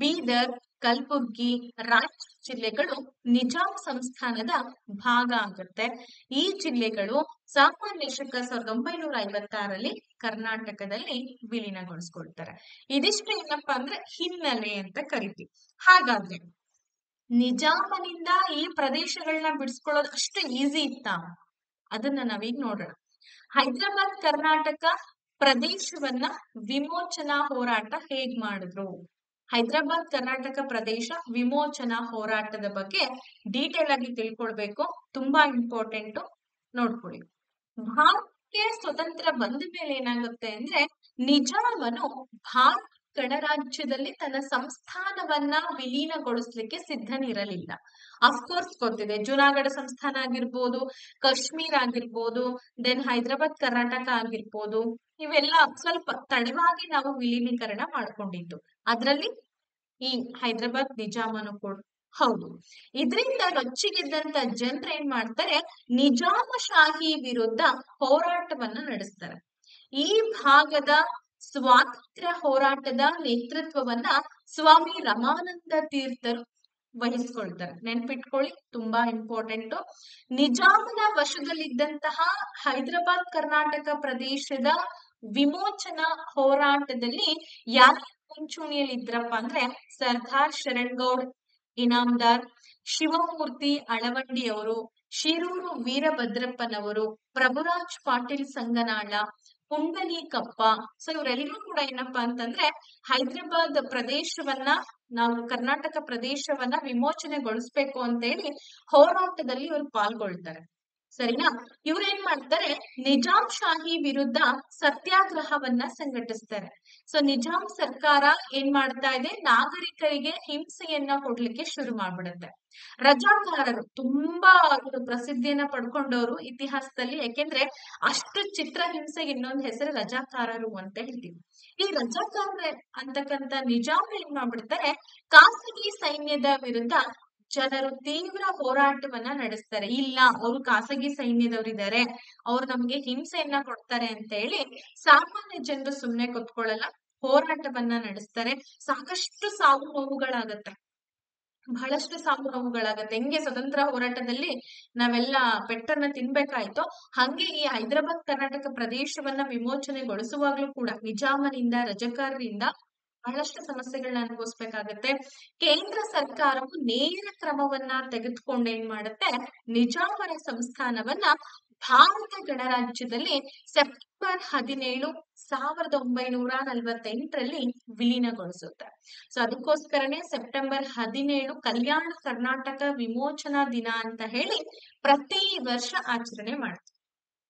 ಬೀದರ್, ಕಲಬುರ್ಗಿ, ರಾಯಚೂರು ಜಿಲ್ಲೆಗಳು ನಿಜಾಂ ಸಂಸ್ಥಾನದ ಭಾಗ ಆಗುತ್ತೆ. ಈ ಜಿಲ್ಲೆಗಳು ಸಾಮಾನ್ಯ ಶಕ 1956ರಲ್ಲಿ ಕರ್ನಾಟಕದಲ್ಲಿ ವಿಲೀನಗೊಳಿಸ್ಕೊಳ್ತಾರೆ. ಇದಿಷ್ಟು ಏನಪ್ಪಾ ಅಂದ್ರೆ ಹಿನ್ನೆಲೆ ಅಂತ ಕರಿತೀವಿ. ಹಾಗಾದ್ರೆ ನಿಜಾಮನಿಂದ ಈ ಪ್ರದೇಶಗಳನ್ನ ಬಿಡಿಸ್ಕೊಳ್ಳೋದು ಅಷ್ಟು ಈಸಿ ಇತ್ತಾ? ಅದನ್ನ ನಾವೀಗ ನೋಡೋಣ. ಹೈದರಾಬಾದ್ ಕರ್ನಾಟಕ ಪ್ರದೇಶವನ್ನ ವಿಮೋಚನಾ ಹೋರಾಟ ಹೇಗ್ ಮಾಡಿದ್ರು? ಹೈದರಾಬಾದ್ ಕರ್ನಾಟಕ ಪ್ರದೇಶ ವಿಮೋಚನಾ ಹೋರಾಟದ ಬಗ್ಗೆ ಡೀಟೇಲ್ ಆಗಿ ತಿಳ್ಕೊಳ್ಬೇಕು, ತುಂಬಾ ಇಂಪಾರ್ಟೆಂಟ್, ನೋಡ್ಕೊಳ್ಳಿ. ಭಾರತಕ್ಕೆ ಸ್ವತಂತ್ರ ಬಂದ ಮೇಲೆ ಏನಾಗುತ್ತೆ ಅಂದ್ರೆ ನಿಜಾಮನು ಭಾರತ ಗಣರಾಜ್ಯದಲ್ಲಿ ತನ್ನ ಸಂಸ್ಥಾನವನ್ನ ವಿಲೀನಗೊಳಿಸ್ಲಿಕ್ಕೆ ಸಿದ್ಧನಿರಲಿಲ್ಲ. ಅಫ್ಕೋರ್ಸ್ ಗೊತ್ತಿದೆ, ಜುನಾಗಢ ಸಂಸ್ಥಾನ ಆಗಿರ್ಬೋದು, ಕಾಶ್ಮೀರ್ ಆಗಿರ್ಬೋದು, ದೆನ್ ಹೈದರಾಬಾದ್ ಕರ್ನಾಟಕ ಆಗಿರ್ಬೋದು, ಇವೆಲ್ಲ ಸ್ವಲ್ಪ ತಡವಾಗಿ ನಾವು ವಿಲೀನೀಕರಣ ಮಾಡ್ಕೊಂಡಿದ್ದು. ಅದ್ರಲ್ಲಿ ಈ ಹೈದರಾಬಾದ್ ನಿಜಾಮನು ಕೂಡ ಹೌದು. ಇದರಿಂದ ರೊಚ್ಚಿಗೆದ್ದಂತ ಜನರು ಏನ್ ಮಾಡ್ತಾರೆ, ನಿಜಾಮಶಾಹಿ ವಿರುದ್ಧ ಹೋರಾಟವನ್ನ ನಡೆಸ್ತಾರೆ. ಈ ಭಾಗದ ಸ್ವಾತಂತ್ರ್ಯ ಹೋರಾಟದ ನೇತೃತ್ವವನ್ನ ಸ್ವಾಮಿ ರಮಾನಂದ ತೀರ್ಥರು ವಹಿಸ್ಕೊಳ್ತಾರೆ. ನೆನ್ಪಿಟ್ಕೊಳ್ಳಿ, ತುಂಬಾ ಇಂಪಾರ್ಟೆಂಟ್. ನಿಜಾಮನ ವಶದಲ್ಲಿದ್ದಂತಹ ಹೈದರಾಬಾದ್ ಕರ್ನಾಟಕ ಪ್ರದೇಶದ ವಿಮೋಚನಾ ಹೋರಾಟದಲ್ಲಿ ಯಾರ ಮುಂಚೂಣಿಯಲ್ಲಿ ಇದ್ರಪ್ಪ ಅಂದ್ರೆ ಸರ್ದಾರ್ ಶರಣ್ಗೌಡ್ ಇನಾಮದಾರ್, ಶಿವಮೂರ್ತಿ ಅಳವಂಡಿ ಅವರು, ಶಿರೂರು ವೀರಭದ್ರಪ್ಪನವರು, ಪ್ರಭುರಾಜ್ ಪಾಟೀಲ್ ಸಂಗನಾಳ, ಪುಂಡಲೀಕಪ್ಪ. ಸೊ ಇವರೆಲ್ಲರೂ ಕೂಡ ಏನಪ್ಪಾ ಅಂತಂದ್ರೆ ಹೈದರಾಬಾದ್ ಪ್ರದೇಶವನ್ನ, ನಾವು ಕರ್ನಾಟಕ ಪ್ರದೇಶವನ್ನ ವಿಮೋಚನೆಗೊಳಿಸ್ಬೇಕು ಅಂತ ಹೇಳಿ ಹೋರಾಟದಲ್ಲಿ ಇವರು ಪಾಲ್ಗೊಳ್ತಾರೆ. ಸರಿನಾ? ಇವ್ರು ಏನ್ ಮಾಡ್ತಾರೆ, ನಿಜಾಂ ಶಾಹಿ ವಿರುದ್ಧ ಸತ್ಯಾಗ್ರಹವನ್ನ ಸಂಘಟಿಸ್ತಾರೆ. ಸೊ ನಿಜಾಂ ಸರ್ಕಾರ ಏನ್ ಮಾಡ್ತಾ ಇದೆ, ನಾಗರಿಕರಿಗೆ ಹಿಂಸೆಯನ್ನ ಕೊಡ್ಲಿಕ್ಕೆ ಶುರು ಮಾಡ್ಬಿಡುತ್ತೆ. ರಜಾಕಾರರು ತುಂಬಾ ಪ್ರಸಿದ್ಧಿಯನ್ನ ಪಡ್ಕೊಂಡವರು ಇತಿಹಾಸದಲ್ಲಿ, ಯಾಕೆಂದ್ರೆ ಅಷ್ಟು ಚಿತ್ರಹಿಂಸೆಗೆ ಇನ್ನೊಂದು ಹೆಸರು ರಜಾಕಾರರು ಅಂತ ಹೇಳ್ತೀವಿ. ಈ ರಜಾಕಾರರ ಅಂತಕ್ಕಂತ ನಿಜಾಮ್ ಏನ್ ಮಾಡ್ಬಿಡ್ತಾರೆ, ಖಾಸಗಿ ಸೈನ್ಯದ ವಿರುದ್ಧ ಜನರು ತೀವ್ರ ಹೋರಾಟವನ್ನ ನಡೆಸ್ತಾರೆ. ಇಲ್ಲ, ಅವರು ಖಾಸಗಿ ಸೈನ್ಯದವರಿದ್ದಾರೆ, ಅವ್ರು ನಮ್ಗೆ ಹಿಂಸೆಯನ್ನ ಕೊಡ್ತಾರೆ ಅಂತ ಹೇಳಿ ಸಾಮಾನ್ಯ ಜನರು ಸುಮ್ನೆ ಕೂತ್ಕೊಳ್ಳಲ್ಲ, ಹೋರಾಟವನ್ನ ನಡೆಸ್ತಾರೆ. ಸಾಕಷ್ಟು ಸಾವು ನೋವುಗಳಾಗತ್ತೆ, ಬಹಳಷ್ಟು ಸಾವು ನೋವುಗಳಾಗತ್ತೆ. ಹೆಂಗೆ ಸ್ವತಂತ್ರ ಹೋರಾಟದಲ್ಲಿ ನಾವೆಲ್ಲ ಪೆಟ್ಟನ್ನ ತಿನ್ಬೇಕಾಯ್ತೋ, ಹಂಗೆ ಈ ಹೈದರಾಬಾದ್ ಕರ್ನಾಟಕ ಪ್ರದೇಶವನ್ನ ವಿಮೋಚನೆಗೊಳಿಸುವಾಗ್ಲೂ ಕೂಡ ನಿಜಾಮನಿಂದ, ರಜಾಕಾರರಿಂದ ಬಹಳಷ್ಟು ಸಮಸ್ಯೆಗಳನ್ನ ಅನುಭವಿಸ್ಬೇಕಾಗತ್ತೆ. ಕೇಂದ್ರ ಸರ್ಕಾರವು ನೇರ ಕ್ರಮವನ್ನ ತೆಗೆದುಕೊಂಡು ಏನ್ ಮಾಡುತ್ತೆ, ನಿಜಾಮರ ಸಂಸ್ಥಾನವನ್ನ ಭಾರತ ಗಣರಾಜ್ಯದಲ್ಲಿ ಸೆಪ್ಟೆಂಬರ್ 17, 1948ರಲ್ಲಿ ವಿಲೀನಗೊಳಿಸುತ್ತೆ. ಸೊ ಅದಕ್ಕೋಸ್ಕರನೇ ಸೆಪ್ಟೆಂಬರ್ 17 ಕಲ್ಯಾಣ ಕರ್ನಾಟಕ ವಿಮೋಚನಾ ದಿನ ಅಂತ ಹೇಳಿ ಪ್ರತಿ ವರ್ಷ ಆಚರಣೆ ಮಾಡ್ತೀವಿ.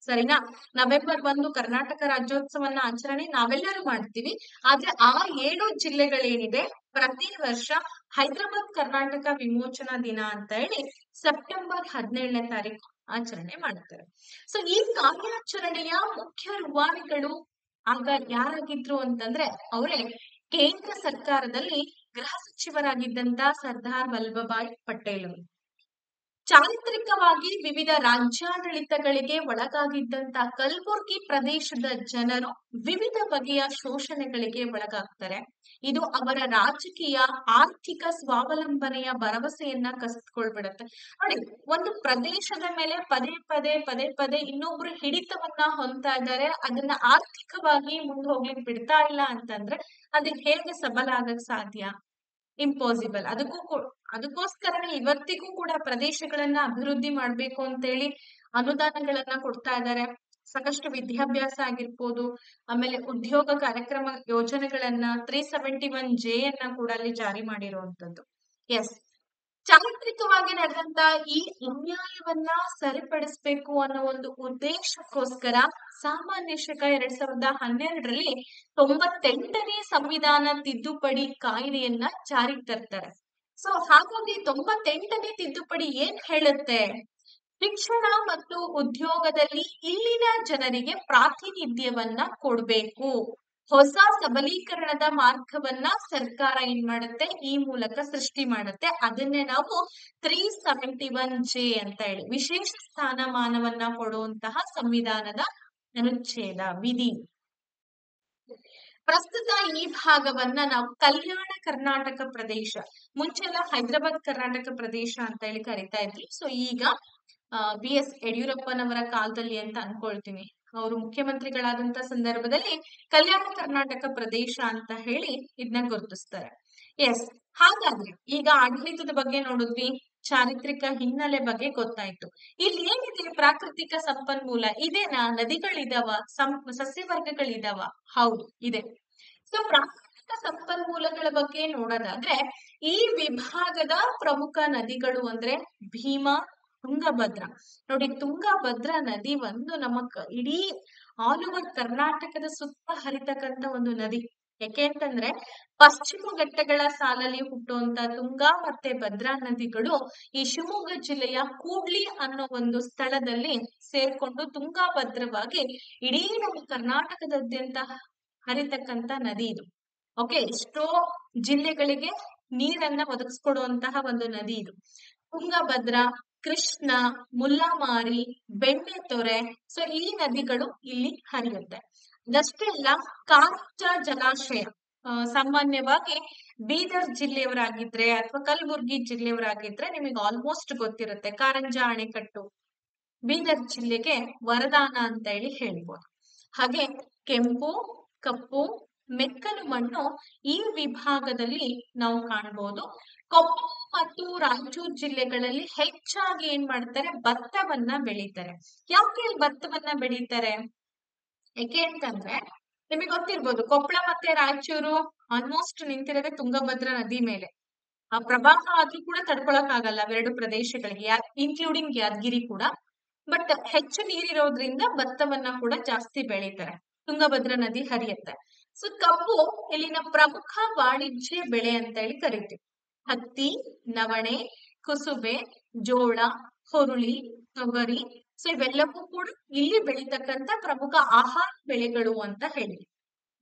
ಸರಿನಾ? ನವೆಂಬರ್ 1 ಕರ್ನಾಟಕ ರಾಜ್ಯೋತ್ಸವನ್ನ ಆಚರಣೆ ನಾವೆಲ್ಲರೂ ಮಾಡ್ತೀವಿ. ಆದ್ರೆ ಆ 7 ಜಿಲ್ಲೆಗಳೇನಿದೆ ಪ್ರತಿ ವರ್ಷ ಹೈದರಾಬಾದ್ ಕರ್ನಾಟಕ ವಿಮೋಚನಾ ದಿನ ಅಂತ ಹೇಳಿ ಸೆಪ್ಟೆಂಬರ್ 17ನೇ ತಾರೀಕು ಆಚರಣೆ ಮಾಡ್ತಾರೆ. ಸೊ ಈ ಕಾರ್ಯಾಚರಣೆಯ ಮುಖ್ಯ ರೂವಾರಿಗಳು ಆಗ ಯಾರಾಗಿದ್ರು ಅಂತಂದ್ರೆ ಅವರೇ ಕೇಂದ್ರ ಸರ್ಕಾರದಲ್ಲಿ ಗೃಹ ಸಚಿವರಾಗಿದ್ದಂತ ಸರ್ದಾರ್ ವಲ್ಲಭಭಾಯ್ ಪಟೇಲ್. ಚಾರಿತ್ರಿಕವಾಗಿ ವಿವಿಧ ರಾಜ್ಯಾಡಳಿತಗಳಿಗೆ ಒಳಗಾಗಿದ್ದಂತ ಕಲಬುರ್ಗಿ ಪ್ರದೇಶದ ಜನರು ವಿವಿಧ ಬಗೆಯ ಶೋಷಣೆಗಳಿಗೆ ಒಳಗಾಗ್ತಾರೆ. ಇದು ಅವರ ರಾಜಕೀಯ ಆರ್ಥಿಕ ಸ್ವಾವಲಂಬನೆಯ ಭರವಸೆಯನ್ನ ಕಸಿದುಕೊಳ್ಬಿಡತ್ತೆ. ನೋಡಿ, ಒಂದು ಪ್ರದೇಶದ ಮೇಲೆ ಪದೇ ಪದೇ ಇನ್ನೊಬ್ರು ಹಿಡಿತವನ್ನ ಹೊಂದ್ತಾ ಇದ್ದಾರೆ, ಅದನ್ನ ಆರ್ಥಿಕವಾಗಿ ಮುಂದೆ ಹೋಗ್ಲಿಕ್ಕೆ ಬಿಡ್ತಾ ಇಲ್ಲ ಅಂತಂದ್ರೆ ಅದಕ್ಕೆ ಹೇಗೆ ಸಬಲ ಆಗಕ್ ಸಾಧ್ಯ? ಇಂಪಾಸಿಬಲ್. ಅದಕ್ಕೋಸ್ಕರನೇ ಇವತ್ತಿಗೂ ಕೂಡ ಪ್ರದೇಶಗಳನ್ನ ಅಭಿವೃದ್ಧಿ ಮಾಡ್ಬೇಕು ಅಂತೇಳಿ ಅನುದಾನಗಳನ್ನ ಕೊಡ್ತಾ ಇದ್ದಾರೆ. ಸಾಕಷ್ಟು ವಿದ್ಯಾಭ್ಯಾಸ ಆಗಿರ್ಬೋದು, ಆಮೇಲೆ ಉದ್ಯೋಗ ಕಾರ್ಯಕ್ರಮ ಯೋಜನೆಗಳನ್ನ 371J ಅನ್ನ ಕೂಡ ಅಲ್ಲಿ ಜಾರಿ ಮಾಡಿರುವಂತದ್ದು. ಎಸ್, ಚಾರಿತ್ರಿಕವಾಗಿ ನಡೆದಂತ ಈ ಅನ್ಯಾಯವನ್ನ ಸರಿಪಡಿಸ್ಬೇಕು ಅನ್ನೋ ಒಂದು ಉದ್ದೇಶಕ್ಕೋಸ್ಕರ ಸಾಮಾನ್ಯ ಶಕ 2012ರಲ್ಲಿ 98ನೇ ಸಂವಿಧಾನ ತಿದ್ದುಪಡಿ ಕಾಯ್ದೆಯನ್ನ ಜಾರಿಗೆ ತರ್ತಾರೆ. ಸೊ ಹಾಗಾಗಿ 98ನೇ ತಿದ್ದುಪಡಿ ಏನ್ ಹೇಳುತ್ತೆ? ಶಿಕ್ಷಣ ಮತ್ತು ಉದ್ಯೋಗದಲ್ಲಿ ಇಲ್ಲಿನ ಜನರಿಗೆ ಪ್ರಾತಿನಿಧ್ಯವನ್ನ ಕೊಡ್ಬೇಕು. ಹೊಸ ಸಬಲೀಕರಣದ ಮಾರ್ಗವನ್ನ ಸರ್ಕಾರ ಏನ್ ಮಾಡುತ್ತೆ? ಈ ಮೂಲಕ ಸೃಷ್ಟಿ ಮಾಡುತ್ತೆ. ಅದನ್ನೇ ನಾವು 371J ಅಂತ ಹೇಳಿ ವಿಶೇಷ ಸ್ಥಾನಮಾನವನ್ನ ಕೊಡುವಂತಹ ಸಂವಿಧಾನದ ಅನುಚ್ಛೇದ ವಿಧಿ. ಪ್ರಸ್ತುತ ಈ ಭಾಗವನ್ನ ನಾವು ಕಲ್ಯಾಣ ಕರ್ನಾಟಕ ಪ್ರದೇಶ, ಮುಂಚೆಲ್ಲ ಹೈದರಾಬಾದ್ ಕರ್ನಾಟಕ ಪ್ರದೇಶ ಅಂತ ಹೇಳಿ ಕರಿತಾ ಇದ್ವಿ. ಸೊ ಈಗ BS ಯಡಿಯೂರಪ್ಪನವರ ಕಾಲದಲ್ಲಿ ಅಂತ ಅನ್ಕೊಳ್ತೀನಿ, ಅವರು ಮುಖ್ಯಮಂತ್ರಿಗಳಾದಂತ ಸಂದರ್ಭದಲ್ಲಿ ಕಲ್ಯಾಣ ಕರ್ನಾಟಕ ಪ್ರದೇಶ ಅಂತ ಹೇಳಿ ಇದನ್ನ ಗುರುತಿಸ್ತಾರೆ. ಎಸ್, ಹಾಗಾದ್ರೆ ಈಗ ಆಡಳಿತದ ಬಗ್ಗೆ ನೋಡಿದ್ವಿ, ಚಾರಿತ್ರಿಕ ಹಿನ್ನೆಲೆ ಬಗ್ಗೆ ಗೊತ್ತಾಯ್ತು. ಇಲ್ಲಿ ಏನಿದೆ? ಪ್ರಾಕೃತಿಕ ಸಂಪನ್ಮೂಲ ಇದೇನಾ? ನದಿಗಳಿದಾವ? ಸಸ್ಯವರ್ಗಗಳಿದಾವ? ಹೌದು, ಇದೆ. ಸೊ ಪ್ರಾಕೃತಿಕ ಸಂಪನ್ಮೂಲಗಳ ಬಗ್ಗೆ ನೋಡೋದಾದ್ರೆ ಈ ವಿಭಾಗದ ಪ್ರಮುಖ ನದಿಗಳು ಅಂದ್ರೆ ಭೀಮಾ, ತುಂಗಭದ್ರಾ. ನೋಡಿ, ತುಂಗಭದ್ರಾ ನದಿ ಒಂದು ನಮ್ಮ ಇಡೀ ಆಲ್ ಓವರ್ ಕರ್ನಾಟಕದ ಸುತ್ತ ಹರಿತಕ್ಕಂತ ಒಂದು ನದಿ. ಯಾಕೆ ಅಂತಂದ್ರೆ ಪಶ್ಚಿಮ ಘಟ್ಟಗಳ ಸಾಲಲ್ಲಿ ಹುಟ್ಟುವಂತ ತುಂಗಾ ಮತ್ತೆ ಭದ್ರಾ ನದಿಗಳು ಈ ಶಿವಮೊಗ್ಗ ಜಿಲ್ಲೆಯ ಕೂಡ್ಲಿ ಅನ್ನೋ ಒಂದು ಸ್ಥಳದಲ್ಲಿ ಸೇರ್ಕೊಂಡು ತುಂಗಾಭದ್ರವಾಗಿ ಇಡೀ ನಮ್ಮ ಕರ್ನಾಟಕದಾದ್ಯಂತ ಹರಿತಕ್ಕಂತ ನದಿ ಇದು. ಓಕೆ, ಎಷ್ಟೋ ಜಿಲ್ಲೆಗಳಿಗೆ ನೀರನ್ನ ಒದಗಿಸ್ಕೊಡುವಂತಹ ಒಂದು ನದಿ ಇದು. ತುಂಗಭದ್ರಾ, ಕೃಷ್ಣ, ಮುಲ್ಲಮಾರಿ, ಬೆಣ್ಣೆತೊರೆ, ಸೊ ಈ ನದಿಗಳು ಇಲ್ಲಿ ಹರಿಯುತ್ತೆ. ಅದಷ್ಟೇ ಅಲ್ಲ, ಕಾರಂಜ ಜಲಾಶಯ, ಸಾಮಾನ್ಯವಾಗಿ ಬೀದರ್ ಜಿಲ್ಲೆಯವರಾಗಿದ್ರೆ ಅಥವಾ ಕಲಬುರ್ಗಿ ಜಿಲ್ಲೆಯವರಾಗಿದ್ರೆ ನಿಮಗೆ ಆಲ್ಮೋಸ್ಟ್ ಗೊತ್ತಿರುತ್ತೆ. ಕಾರಂಜ ಅಣೆಕಟ್ಟು ಬೀದರ್ ಜಿಲ್ಲೆಗೆ ವರದಾನ ಅಂತ ಹೇಳಿ ಹೇಳ್ಬೋದು. ಹಾಗೆ ಕೆಂಪು, ಕಪ್ಪು, ಮೆಕ್ಕಲು ಮಣ್ಣು ಈ ವಿಭಾಗದಲ್ಲಿ ನಾವು ಕಾಣಬಹುದು. ಕೊಪ್ಪಳ ಮತ್ತು ರಾಯಚೂರು ಜಿಲ್ಲೆಗಳಲ್ಲಿ ಹೆಚ್ಚಾಗಿ ಏನ್ ಮಾಡ್ತಾರೆ? ಭತ್ತವನ್ನ ಬೆಳೀತಾರೆ. ಯಾಕೆ ಭತ್ತವನ್ನ ಬೆಳೀತಾರೆ? ಯಾಕೆ ಅಂತಂದ್ರೆ ನಿಮಗೆ ಗೊತ್ತಿರ್ಬೋದು, ಕೊಪ್ಪಳ ಮತ್ತೆ ರಾಯಚೂರು ಆಲ್ಮೋಸ್ಟ್ ನಿಂತಿರೋದೇ ತುಂಗಭದ್ರಾ ನದಿ ಮೇಲೆ. ಆ ಪ್ರವಾಹ ಆದ್ರೂ ಕೂಡ ತಡ್ಕೊಳಕ್ ಆಗಲ್ಲ ಅವೆರಡು ಪ್ರದೇಶಗಳಿಗೆ, ಇನ್ಕ್ಲೂಡಿಂಗ್ ಯಾದಗಿರಿ ಕೂಡ. ಬಟ್ ಹೆಚ್ಚು ನೀರಿರೋದ್ರಿಂದ ಭತ್ತವನ್ನ ಕೂಡ ಜಾಸ್ತಿ ಬೆಳೀತಾರೆ. ತುಂಗಭದ್ರಾ ನದಿ ಹರಿಯುತ್ತೆ. ಸೊ ಕಬ್ಬು ಇಲ್ಲಿನ ಪ್ರಮುಖ ವಾಣಿಜ್ಯ ಬೆಳೆ ಅಂತ ಹೇಳಿ ಕರಿತೀವಿ. ಹತ್ತಿ, ನವಣೆ, ಕುಸುಬೆ, ಜೋಳ, ಹುರುಳಿ, ತೊಗರಿ, ಸೊ ಇವೆಲ್ಲವೂ ಕೂಡ ಇಲ್ಲಿ ಬೆಳೀತಕ್ಕಂತ ಪ್ರಮುಖ ಆಹಾರ ಬೆಳೆಗಳು ಅಂತ ಹೇಳಿ.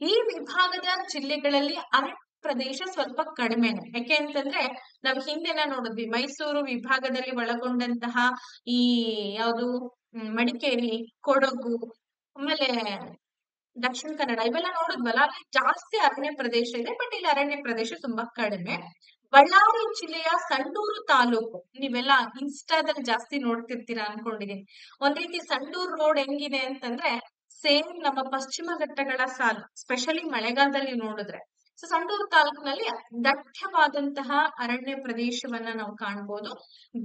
ಈ ವಿಭಾಗದ ಜಿಲ್ಲೆಗಳಲ್ಲಿ ಅರಣ್ಯ ಪ್ರದೇಶ ಸ್ವಲ್ಪ ಕಡಿಮೆನೆ. ಯಾಕೆ ಅಂತಂದ್ರೆ ನಾವು ಹಿಂದೆನ ನೋಡಿದ್ವಿ, ಮೈಸೂರು ವಿಭಾಗದಲ್ಲಿ ಒಳಗೊಂಡಂತಹ ಈ ಯಾವುದು ಮಡಿಕೇರಿ, ಕೊಡಗು, ಆಮೇಲೆ ದಕ್ಷಿಣ ಕನ್ನಡ ಇವೆಲ್ಲ ನೋಡಿದ್ವಲ್ಲ, ಅಲ್ಲಿ ಜಾಸ್ತಿ ಅರಣ್ಯ ಪ್ರದೇಶ ಇದೆ. ಬಟ್ ಇಲ್ಲಿ ಅರಣ್ಯ ಪ್ರದೇಶ ತುಂಬಾ ಕಡಿಮೆ. ಬಳ್ಳಾರಿ ಜಿಲ್ಲೆಯ ಸಂಡೂರು ತಾಲೂಕು, ನೀವೆಲ್ಲ ಇನ್ಸ್ಟಾದಲ್ಲಿ ಜಾಸ್ತಿ ನೋಡ್ತಿರ್ತೀರಾ ಅನ್ಕೊಂಡಿದೀನಿ. ಒಂದ್ ರೀತಿ ಸಂಡೂರು ರೋಡ್ ಹೆಂಗಿದೆ ಅಂತಂದ್ರೆ ಸೇಮ್ ನಮ್ಮ ಪಶ್ಚಿಮ ಘಟ್ಟಗಳ ಸಾಲು, ಸ್ಪೆಷಲಿ ಮಳೆಗಾಲದಲ್ಲಿ ನೋಡಿದ್ರೆ ಸೊ ಸಂಡೂರು ತಾಲೂಕಿನಲ್ಲಿ ದಟ್ಟವಾದಂತಹ ಅರಣ್ಯ ಪ್ರದೇಶವನ್ನ ನಾವು ಕಾಣ್ಬೋದು.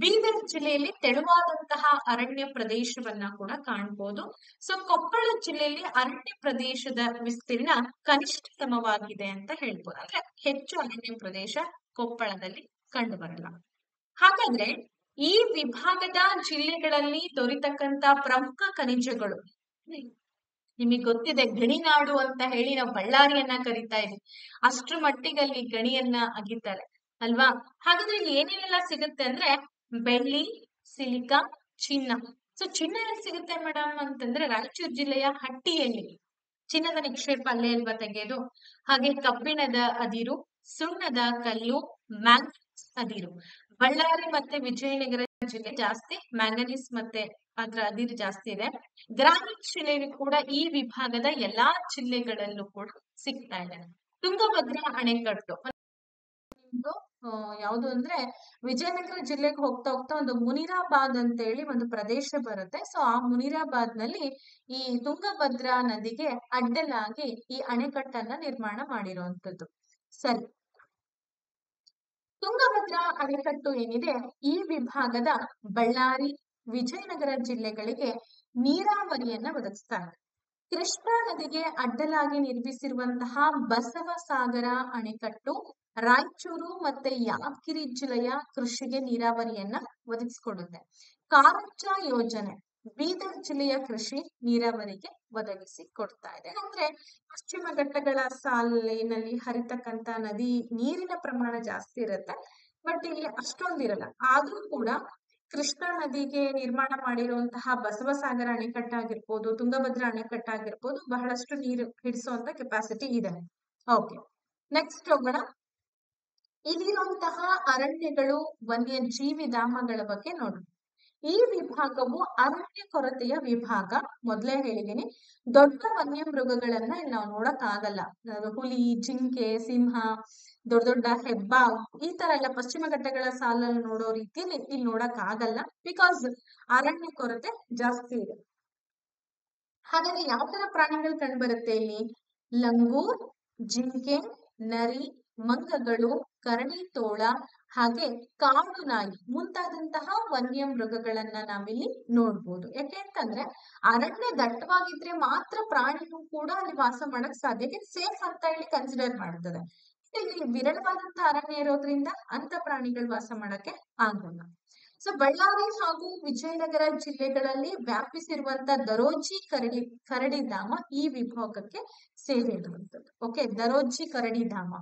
ಬೀದರ್ ಜಿಲ್ಲೆಯಲ್ಲಿ ತೆಳುವಾದಂತಹ ಅರಣ್ಯ ಪ್ರದೇಶವನ್ನ ಕೂಡ ಕಾಣ್ಬೋದು. ಸೊ ಕೊಪ್ಪಳ ಜಿಲ್ಲೆಯಲ್ಲಿ ಅರಣ್ಯ ಪ್ರದೇಶದ ವಿಸ್ತೀರ್ಣ ಕನಿಷ್ಠತಮವಾಗಿದೆ ಅಂತ ಹೇಳ್ಬೋದು. ಅಂದ್ರೆ ಹೆಚ್ಚು ಅರಣ್ಯ ಪ್ರದೇಶ ಕೊಪ್ಪಳದಲ್ಲಿ ಕಂಡು ಬರಲ್ಲ. ಹಾಗಾದ್ರೆ ಈ ವಿಭಾಗದ ಜಿಲ್ಲೆಗಳಲ್ಲಿ ದೊರೆತಕ್ಕಂತ ಪ್ರಮುಖ ಖನಿಜಗಳು, ನಿಮಗೆ ಗೊತ್ತಿದೆ ಗಣಿನಾಡು ಅಂತ ಹೇಳಿ ನಾವು ಬಳ್ಳಾರಿಯನ್ನ ಕರಿತಾ ಇದೀವಿ. ಅಷ್ಟ್ರ ಮಟ್ಟಿಗೆ ಅಲ್ಲಿ ಗಣಿಯನ್ನ ಅಗಿತಾರೆ ಅಲ್ವಾ. ಹಾಗಾದ್ರೆ ಇಲ್ಲಿ ಏನೇನೆಲ್ಲ ಸಿಗುತ್ತೆ ಅಂದ್ರೆ ಬೆಳ್ಳಿ, ಸಿಲಿಕಾ, ಚಿನ್ನ. ಸೊ ಚಿನ್ನ ಎಲ್ಲಿ ಸಿಗುತ್ತೆ ಮೇಡಮ್ ಅಂತಂದ್ರೆ ರಾಯಚೂರು ಜಿಲ್ಲೆಯ ಹಟ್ಟಿಯಲ್ಲಿ ಚಿನ್ನದ ನಿಕ್ಷೇಪ ಅಲ್ಲೇ ಅಲ್ವಾ ತೆಗೆಯೋದು. ಹಾಗೆ ಕಬ್ಬಿಣದ ಅದಿರು, ಸುಣ್ಣದ ಕಲ್ಲು, ಮ್ಯಾಂಗನೀಸ್ ಅದಿರು. ಬಳ್ಳಾರಿ ಮತ್ತೆ ವಿಜಯನಗರ ಜಿಲ್ಲೆ ಜಾಸ್ತಿ ಮ್ಯಾಂಗನೀಸ್ ಮತ್ತೆ ಅದ್ರ ಅದಿರು ಜಾಸ್ತಿ ಇದೆ. ಗ್ರಾಮೀಣ ಶಿಲೆಯು ಕೂಡ ಈ ವಿಭಾಗದ ಎಲ್ಲಾ ಜಿಲ್ಲೆಗಳಲ್ಲೂ ಕೂಡ ಸಿಗ್ತಾ ಇದೆ. ತುಂಗಭದ್ರಾ ಅಣೆಕಟ್ಟು ಯಾವುದು ಅಂದ್ರೆ ವಿಜಯನಗರ ಜಿಲ್ಲೆಗೆ ಹೋಗ್ತಾ ಹೋಗ್ತಾ ಒಂದು ಮುನಿರಾಬಾದ್ ಅಂತ ಹೇಳಿ ಒಂದು ಪ್ರದೇಶ ಬರುತ್ತೆ. ಸೊ ಆ ಮುನಿರಾಬಾದ್ ನಲ್ಲಿ ಈ ತುಂಗಭದ್ರಾ ನದಿಗೆ ಅಡ್ಡಲಾಗಿ ಈ ಅಣೆಕಟ್ಟನ್ನ ನಿರ್ಮಾಣ ಮಾಡಿರುವಂತದ್ದು. ಸರಿ, ತುಂಗಭದ್ರಾ ಅಣೆಕಟ್ಟು ಏನಿದೆ ಈ ವಿಭಾಗದ ಬಳ್ಳಾರಿ, ವಿಜಯನಗರ ಜಿಲ್ಲೆಗಳಿಗೆ ನೀರಾವರಿಯನ್ನ ಒದಗಿಸ್ತಾರೆ. ಕೃಷ್ಣಾ ನದಿಗೆ ಅಡ್ಡಲಾಗಿ ನಿರ್ಮಿಸಿರುವಂತಹ ಬಸವಸಾಗರ ಅಣೆಕಟ್ಟು ರಾಯಚೂರು ಮತ್ತೆ ಯಾದಗಿರಿ ಜಿಲ್ಲೆಯ ಕೃಷಿಗೆ ನೀರಾವರಿಯನ್ನ ಒದಗಿಸಿಕೊಡುತ್ತೆ. ಕಾರಂಜ ಯೋಜನೆ ಬೀದರ್ ಜಿಲ್ಲೆಯ ಕೃಷಿ ನೀರಾವರಿಗೆ ಒದಗಿಸಿ ಕೊಡ್ತಾ ಇದೆ. ಅಂದ್ರೆ ಪಶ್ಚಿಮ ಘಟ್ಟಗಳ ಸಾಲಿನಲ್ಲಿ ಹರಿತಕ್ಕಂತ ನದಿ ನೀರಿನ ಪ್ರಮಾಣ ಜಾಸ್ತಿ ಇರುತ್ತೆ, ಬಟ್ ಇಲ್ಲಿ ಅಷ್ಟೊಂದಿರಲ್ಲ. ಆದ್ರೂ ಕೂಡ ಕೃಷ್ಣಾ ನದಿಗೆ ನಿರ್ಮಾಣ ಮಾಡಿರುವಂತಹ ಬಸವಸಾಗರ ಅಣೆಕಟ್ಟಾಗಿರ್ಬೋದು, ತುಂಗಭದ್ರಾ ಅಣೆಕಟ್ಟಾಗಿರ್ಬೋದು, ಬಹಳಷ್ಟು ನೀರು ಹಿಡಿಸುವಂತ ಕೆಪಾಸಿಟಿ ಇದೆ. ಓಕೆ, ನೆಕ್ಸ್ಟ್ ಹೋಗೋಣ. ಇಲ್ಲಿರುವಂತಹ ಅರಣ್ಯಗಳು, ವನ್ಯಜೀವಿ ಧಾಮಗಳ ಬಗ್ಗೆ ನೋಡೋಣ. ಈ ವಿಭಾಗವು ಅರಣ್ಯ ಕೊರತೆಯ ವಿಭಾಗ. ಮೊದಲೇ ಹೇಳಿದೀನಿ, ದೊಡ್ಡ ವನ್ಯ ಮೃಗಗಳನ್ನ ಇಲ್ಲಿ ನಾವು ನೋಡಕ್ ಆಗಲ್ಲ. ಹುಲಿ, ಜಿಂಕೆ, ಸಿಂಹ, ದೊಡ್ಡ ದೊಡ್ಡ ಹೆಬ್ಬಾವು ಈ ತರ ಎಲ್ಲ ಪಶ್ಚಿಮ ಘಟ್ಟಗಳ ಸಾಲಲ್ಲಿ ನೋಡೋ ರೀತಿಯಲ್ಲಿ ಇಲ್ಲಿ ನೋಡಕ್ ಆಗಲ್ಲ, ಬಿಕಾಸ್ ಅರಣ್ಯ ಕೊರತೆ ಜಾಸ್ತಿ ಇದೆ. ಹಾಗಾದ್ರೆ ಯಾವ ತರ ಪ್ರಾಣಿಗಳು ಕಂಡು ಬರುತ್ತೆ ಇಲ್ಲಿ? ಲಂಗೂರ್, ಜಿಂಕೆ, ನರಿ, ಮಂಗಗಳು, ಕರಣಿ ತೋಳ, ಹಾಗೆ ಕಾಡು ನಾಯಿ ಮುಂತಾದಂತಹ ವನ್ಯ ಮೃಗಗಳನ್ನ ನಾವಿಲ್ಲಿ ನೋಡ್ಬೋದು. ಯಾಕೆ ಅಂತಂದ್ರೆ ಅರಣ್ಯ ದಟ್ಟವಾಗಿದ್ರೆ ಮಾತ್ರ ಪ್ರಾಣಿಗೂ ಕೂಡ ಅಲ್ಲಿ ವಾಸ ಮಾಡಕ್ ಸಾಧ್ಯ, ಸೇಫ್ ಅಂತ ಹೇಳಿ ಕನ್ಸಿಡರ್ ಮಾಡ್ತದೆ. ಇಲ್ಲಿ ವಿರಳವಾದಂತಹ ಅರಣ್ಯ ಇರೋದ್ರಿಂದ ಅಂತ ಪ್ರಾಣಿಗಳು ವಾಸ ಮಾಡಕ್ಕೆ ಆಗೋಲ್ಲ. ಸೊ ಬಳ್ಳಾರಿ ಹಾಗೂ ವಿಜಯನಗರ ಜಿಲ್ಲೆಗಳಲ್ಲಿ ವ್ಯಾಪಿಸಿರುವಂತ ದರೋಜಿ ಕರಡಿಧಾಮ ಈ ವಿಭಾಗಕ್ಕೆ ಸೇರಿರುವಂತದ್ದು. ಓಕೆ, ದರೋಜಿ ಕರಡಿಧಾಮ.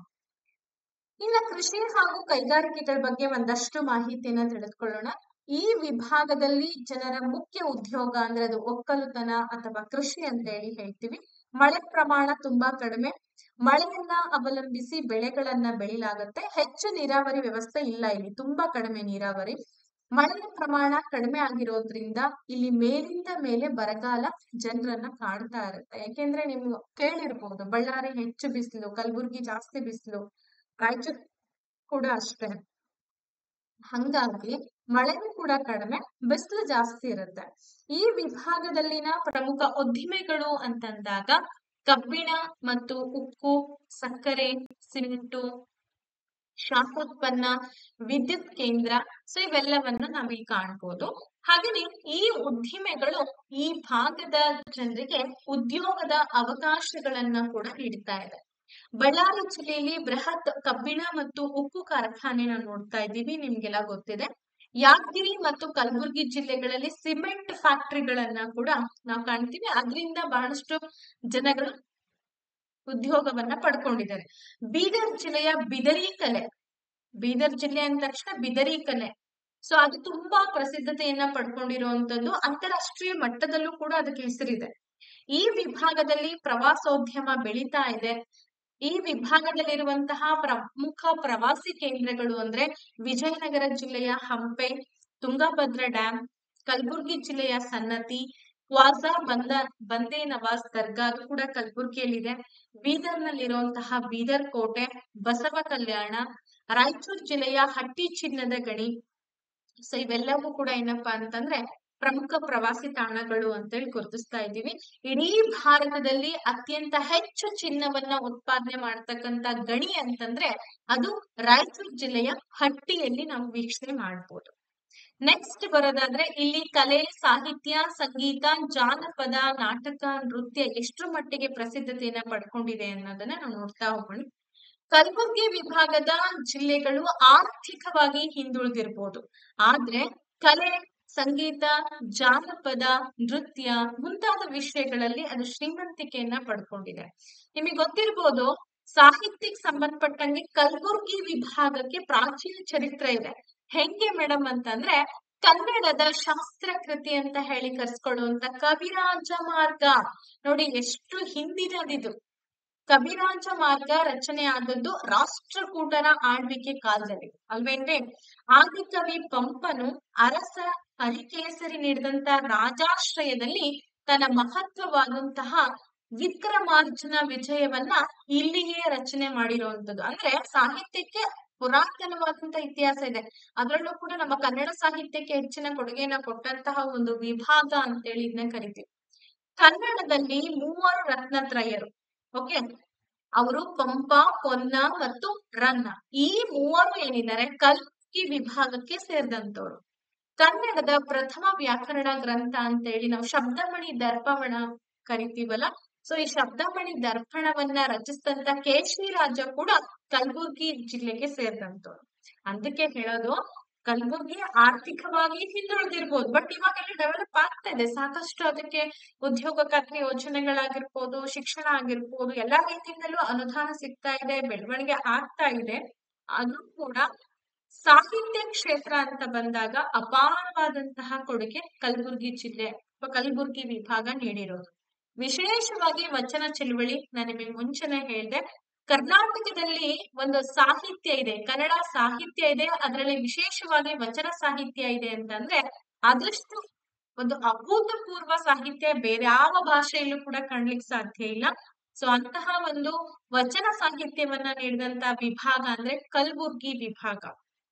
ಇನ್ನ ಕೃಷಿ ಹಾಗೂ ಕೈಗಾರಿಕೆಗಳ ಬಗ್ಗೆ ಒಂದಷ್ಟು ಮಾಹಿತಿಯನ್ನ ತಿಳಿದುಕೊಳ್ಳೋಣ. ಈ ವಿಭಾಗದಲ್ಲಿ ಜನರ ಮುಖ್ಯ ಉದ್ಯೋಗ ಅಂದ್ರೆ ಅದು ಒಕ್ಕಲುತನ ಅಥವಾ ಕೃಷಿ ಅಂತ ಹೇಳಿ ಹೇಳ್ತೀವಿ. ಮಳೆ ಪ್ರಮಾಣ ತುಂಬಾ ಕಡಿಮೆ, ಮಳೆಯನ್ನ ಅವಲಂಬಿಸಿ ಬೆಳೆಗಳನ್ನ ಬೆಳಿಲಾಗುತ್ತೆ. ಹೆಚ್ಚು ನೀರಾವರಿ ವ್ಯವಸ್ಥೆ ಇಲ್ಲ, ಇಲ್ಲಿ ತುಂಬಾ ಕಡಿಮೆ ನೀರಾವರಿ. ಮಳೆಯ ಪ್ರಮಾಣ ಕಡಿಮೆ ಆಗಿರೋದ್ರಿಂದ ಇಲ್ಲಿ ಮೇಲಿಂದ ಮೇಲೆ ಬರಗಾಲ ಜನರನ್ನ ಕಾಡ್ತಾ ಇರುತ್ತೆ. ಯಾಕೆಂದ್ರೆ ನೀವು ಕೇಳಿರ್ಬಹುದು, ಬಳ್ಳಾರಿ ಹೆಚ್ಚು ಬಿಸಿಲು, ಕಲಬುರ್ಗಿ ಜಾಸ್ತಿ ಬಿಸಿಲು, ರಾಯಚೂರು ಕೂಡ ಅಷ್ಟೇ. ಹಂಗಾಗಿ ಮಳೆನೂ ಕೂಡ ಕಡಿಮೆ, ಬಿಸಿಲು ಜಾಸ್ತಿ ಇರುತ್ತೆ. ಈ ವಿಭಾಗದಲ್ಲಿನ ಪ್ರಮುಖ ಉದ್ದಿಮೆಗಳು ಅಂತಂದಾಗ ಕಬ್ಬಿಣ ಮತ್ತು ಉಕ್ಕು, ಸಕ್ಕರೆ, ಸಿಮೆಂಟು, ಶಾಖೋತ್ಪನ್ನ, ವಿದ್ಯುತ್ ಕೇಂದ್ರ, ಸೊ ಇವೆಲ್ಲವನ್ನ ನಾವಿಲ್ಲಿ ಕಾಣ್ಬೋದು. ಹಾಗೆಯೇ ಈ ಉದ್ದಿಮೆಗಳು ಈ ಭಾಗದ ಜನರಿಗೆ ಉದ್ಯೋಗದ ಅವಕಾಶಗಳನ್ನ ಕೂಡ ನೀಡ್ತಾ ಇದೆ. ಬಳ್ಳಾರಿ ಜಿಲ್ಲೆಯಲ್ಲಿ ಬೃಹತ್ ಕಬ್ಬಿಣ ಮತ್ತು ಉಕ್ಕು ಕಾರ್ಖಾನೆನ ನೋಡ್ತಾ ಇದ್ದೀವಿ, ನಿಮ್ಗೆಲ್ಲ ಗೊತ್ತಿದೆ. ಯಾದಗಿರಿ ಮತ್ತು ಕಲಬುರ್ಗಿ ಜಿಲ್ಲೆಗಳಲ್ಲಿ ಸಿಮೆಂಟ್ ಫ್ಯಾಕ್ಟರಿಗಳನ್ನ ಕೂಡ ನಾವು ಕಾಣ್ತೀವಿ. ಅದರಿಂದ ಬಹಳಷ್ಟು ಜನಗಳು ಉದ್ಯೋಗವನ್ನ ಪಡ್ಕೊಂಡಿದ್ದಾರೆ. ಬೀದರ್ ಜಿಲ್ಲೆಯ ಬಿದರಿ ಕಲೆ, ಬೀದರ್ ಜಿಲ್ಲೆ ಅಂದ ತಕ್ಷಣ ಬಿದರಿ ಕಲೆ, ಸೊ ಅದು ತುಂಬಾ ಪ್ರಸಿದ್ಧತೆಯನ್ನ ಪಡ್ಕೊಂಡಿರುವಂತದ್ದು. ಅಂತಾರಾಷ್ಟ್ರೀಯ ಮಟ್ಟದಲ್ಲೂ ಕೂಡ ಅದಕ್ಕೆ ಹೆಸರಿದೆ. ಈ ವಿಭಾಗದಲ್ಲಿ ಪ್ರವಾಸೋದ್ಯಮ ಬೆಳೀತಾ ಇದೆ. ಈ ವಿಭಾಗದಲ್ಲಿರುವಂತಹ ಪ್ರಮುಖ ಪ್ರವಾಸಿ ಕೇಂದ್ರಗಳು ಅಂದ್ರೆ ವಿಜಯನಗರ ಜಿಲ್ಲೆಯ ಹಂಪೆ, ತುಂಗಭದ್ರಾ ಡ್ಯಾಮ್, ಕಲಬುರ್ಗಿ ಜಿಲ್ಲೆಯ ಸನ್ನತಿ, ಕ್ವಾಜಾ ಬಂದೇ ನವಾಜ್ ದರ್ಗಾ, ಅದು ಕೂಡ ಕಲಬುರ್ಗಿಯಲ್ಲಿದೆ. ಬೀದರ್ ನಲ್ಲಿರುವಂತಹ ಬೀದರ್ ಕೋಟೆ, ಬಸವ ಕಲ್ಯಾಣ, ರಾಯಚೂರು ಜಿಲ್ಲೆಯ ಹಟ್ಟಿ ಚಿನ್ನದ ಗಣಿ. ಸೊ ಇವೆಲ್ಲವೂ ಕೂಡ ಏನಪ್ಪಾ ಅಂತಂದ್ರೆ ಪ್ರಮುಖ ಪ್ರವಾಸಿ ತಾಣಗಳು ಅಂತೇಳಿ ಗುರುತಿಸ್ತಾ ಇದ್ದೀವಿ. ಇಡೀ ಭಾರತದಲ್ಲಿ ಅತ್ಯಂತ ಹೆಚ್ಚು ಚಿನ್ನವನ್ನ ಉತ್ಪಾದನೆ ಮಾಡತಕ್ಕಂತ ಗಣಿ ಅಂತಂದ್ರೆ ಅದು ರಾಯಚೂರು ಜಿಲ್ಲೆಯ ಹಟ್ಟಿಯಲ್ಲಿ ನಾವು ವೀಕ್ಷಣೆ ಮಾಡಬಹುದು. ನೆಕ್ಸ್ಟ್ ಬರೋದಾದ್ರೆ ಇಲ್ಲಿ ಕಲೆ, ಸಾಹಿತ್ಯ, ಸಂಗೀತ, ಜಾನಪದ, ನಾಟಕ, ನೃತ್ಯ ಎಷ್ಟರ ಮಟ್ಟಿಗೆ ಪ್ರಸಿದ್ಧತೆಯನ್ನ ಪಡ್ಕೊಂಡಿದೆ ಅನ್ನೋದನ್ನ ನಾವು ನೋಡ್ತಾ ಹೋಗೋಣ. ಕಲಬುರಗಿ ವಿಭಾಗದ ಜಿಲ್ಲೆಗಳು ಆರ್ಥಿಕವಾಗಿ ಹಿಂದುಳಿದಿರ್ಬೋದು, ಆದ್ರೆ ಕಲೆ, ಸಂಗೀತ, ಜಾನಪದ, ನೃತ್ಯ ಮುಂತಾದ ವಿಷಯಗಳಲ್ಲಿ ಅದು ಶ್ರೀಮಂತಿಕೆಯನ್ನ ಪಡ್ಕೊಂಡಿದೆ. ನಿಮಗೆ ಗೊತ್ತಿರ್ಬೋದು, ಸಾಹಿತ್ಯಕ್ಕೆ ಸಂಬಂಧಪಟ್ಟಂಗೆ ಕಲಬುರಗಿ ವಿಭಾಗಕ್ಕೆ ಪ್ರಾಚೀನ ಚರಿತ್ರೆ ಇದೆ. ಹೆಂಗೆ ಮೇಡಮ್ ಅಂತಂದ್ರೆ, ಕನ್ನಡದ ಶಾಸ್ತ್ರ ಕೃತಿ ಅಂತ ಹೇಳಿ ಕರ್ಸ್ಕೊಳ್ಳುವಂತ ಕವಿರಾಜ ಮಾರ್ಗ ನೋಡಿ ಎಷ್ಟು ಹಿಂದಿನದಿದು. ಕವಿರಾಜ ಮಾರ್ಗ ರಚನೆ ಆದದ್ದು ರಾಷ್ಟ್ರಕೂಟರ ಆಳ್ವಿಕೆ ಕಾಲದಲ್ಲಿ ಅಲ್ವೇನ್ರಿ. ಆದಿಕವಿ ಪಂಪನು ಅರಸ ಹರಿಕೇಸರಿ ನೀಡಿದಂತ ರಾಜಾಶ್ರಯದಲ್ಲಿ ತನ್ನ ಮಹತ್ವವಾದಂತಹ ವಿಕ್ರಮಾರ್ಜುನ ವಿಜಯವನ್ನ ಇಲ್ಲಿಯೇ ರಚನೆ ಮಾಡಿರುವಂತದ್ದು. ಅಂದ್ರೆ ಸಾಹಿತ್ಯಕ್ಕೆ ಪುರಾತನವಾದಂತಹ ಇತಿಹಾಸ ಇದೆ. ಅದರಲ್ಲೂ ಕೂಡ ನಮ್ಮ ಕನ್ನಡ ಸಾಹಿತ್ಯಕ್ಕೆ ಹೆಚ್ಚಿನ ಕೊಡುಗೆಯನ್ನ ಕೊಟ್ಟಂತಹ ಒಂದು ವಿಭಾಗ ಅಂತೇಳಿ ಇದನ್ನ ಕರಿತೀವಿ. ಕನ್ನಡದಲ್ಲಿ 3 ರತ್ನತ್ರಯರು, ಓಕೆ, ಅವರು ಪಂಪ, ಪೊನ್ನ ಮತ್ತು ರನ್ನ. ಈ 3 ಏನಿದ್ದಾರೆ ಕಲ್ಬುರ್ಗಿ ವಿಭಾಗಕ್ಕೆ ಸೇರಿದಂತವ್ರು. ಕನ್ನಡದ ಪ್ರಥಮ ವ್ಯಾಕರಣ ಗ್ರಂಥ ಅಂತೇಳಿ ನಾವು ಶಬ್ದಮಣಿ ದರ್ಪಣ ಕರಿತೀವಲ್ಲ, ಸೊ ಈ ಶಬ್ದಮಣಿ ದರ್ಪಣವನ್ನ ರಚಿಸಿದಂತ ಕೇಶಿರಾಜ ಕೂಡ ಕಲಬುರ್ಗಿ ಜಿಲ್ಲೆಗೆ ಸೇರಿದಂತವ್ರು. ಅದಕ್ಕೆ ಹೇಳೋದು, ಕಲಬುರ್ಗಿ ಆರ್ಥಿಕವಾಗಿ ಹಿಂದುಳಿದಿರ್ಬೋದು, ಬಟ್ ಇವಾಗೆಲ್ಲ ಡೆವಲಪ್ ಆಗ್ತಾ ಇದೆ ಸಾಕಷ್ಟು. ಅದಕ್ಕೆ ಉದ್ಯೋಗ ಖಾತ್ರಿ ಯೋಜನೆಗಳಾಗಿರ್ಬೋದು, ಶಿಕ್ಷಣ ಆಗಿರ್ಬೋದು, ಎಲ್ಲಾ ರೀತಿಯಿಂದಲೂ ಅನುದಾನ ಸಿಗ್ತಾ ಇದೆ, ಬೆಳವಣಿಗೆ ಆಗ್ತಾ ಇದೆ. ಅದು ಕೂಡ ಸಾಹಿತ್ಯ ಕ್ಷೇತ್ರ ಅಂತ ಬಂದಾಗ ಅಪಾರವಾದಂತಹ ಕೊಡುಗೆ ಕಲಬುರ್ಗಿ ಜಿಲ್ಲೆ ಅಥವಾ ಕಲಬುರ್ಗಿ ವಿಭಾಗ ನೀಡಿರೋದು. ವಿಶೇಷವಾಗಿ ವಚನ ಚಳುವಳಿ, ನಾನು ನಿಮಗೆ ಮುಂಚೆನೆ ಹೇಳಿದೆ, ಕರ್ನಾಟಕದಲ್ಲಿ ಒಂದು ಸಾಹಿತ್ಯ ಇದೆ, ಕನ್ನಡ ಸಾಹಿತ್ಯ ಇದೆ, ಅದರಲ್ಲಿ ವಿಶೇಷವಾಗಿ ವಚನ ಸಾಹಿತ್ಯ ಇದೆ ಅಂತಂದ್ರೆ ಆದಷ್ಟು ಒಂದು ಅಭೂತಪೂರ್ವ ಸಾಹಿತ್ಯ ಬೇರೆ ಯಾವ ಭಾಷೆಯಲ್ಲೂ ಕೂಡ ಕಾಣ್ಲಿಕ್ಕೆ ಸಾಧ್ಯ ಇಲ್ಲ. ಸೊ ಅಂತಹ ಒಂದು ವಚನ ಸಾಹಿತ್ಯವನ್ನ ನೀಡಿದಂತ ವಿಭಾಗ ಅಂದ್ರೆ ಕಲಬುರ್ಗಿ ವಿಭಾಗ.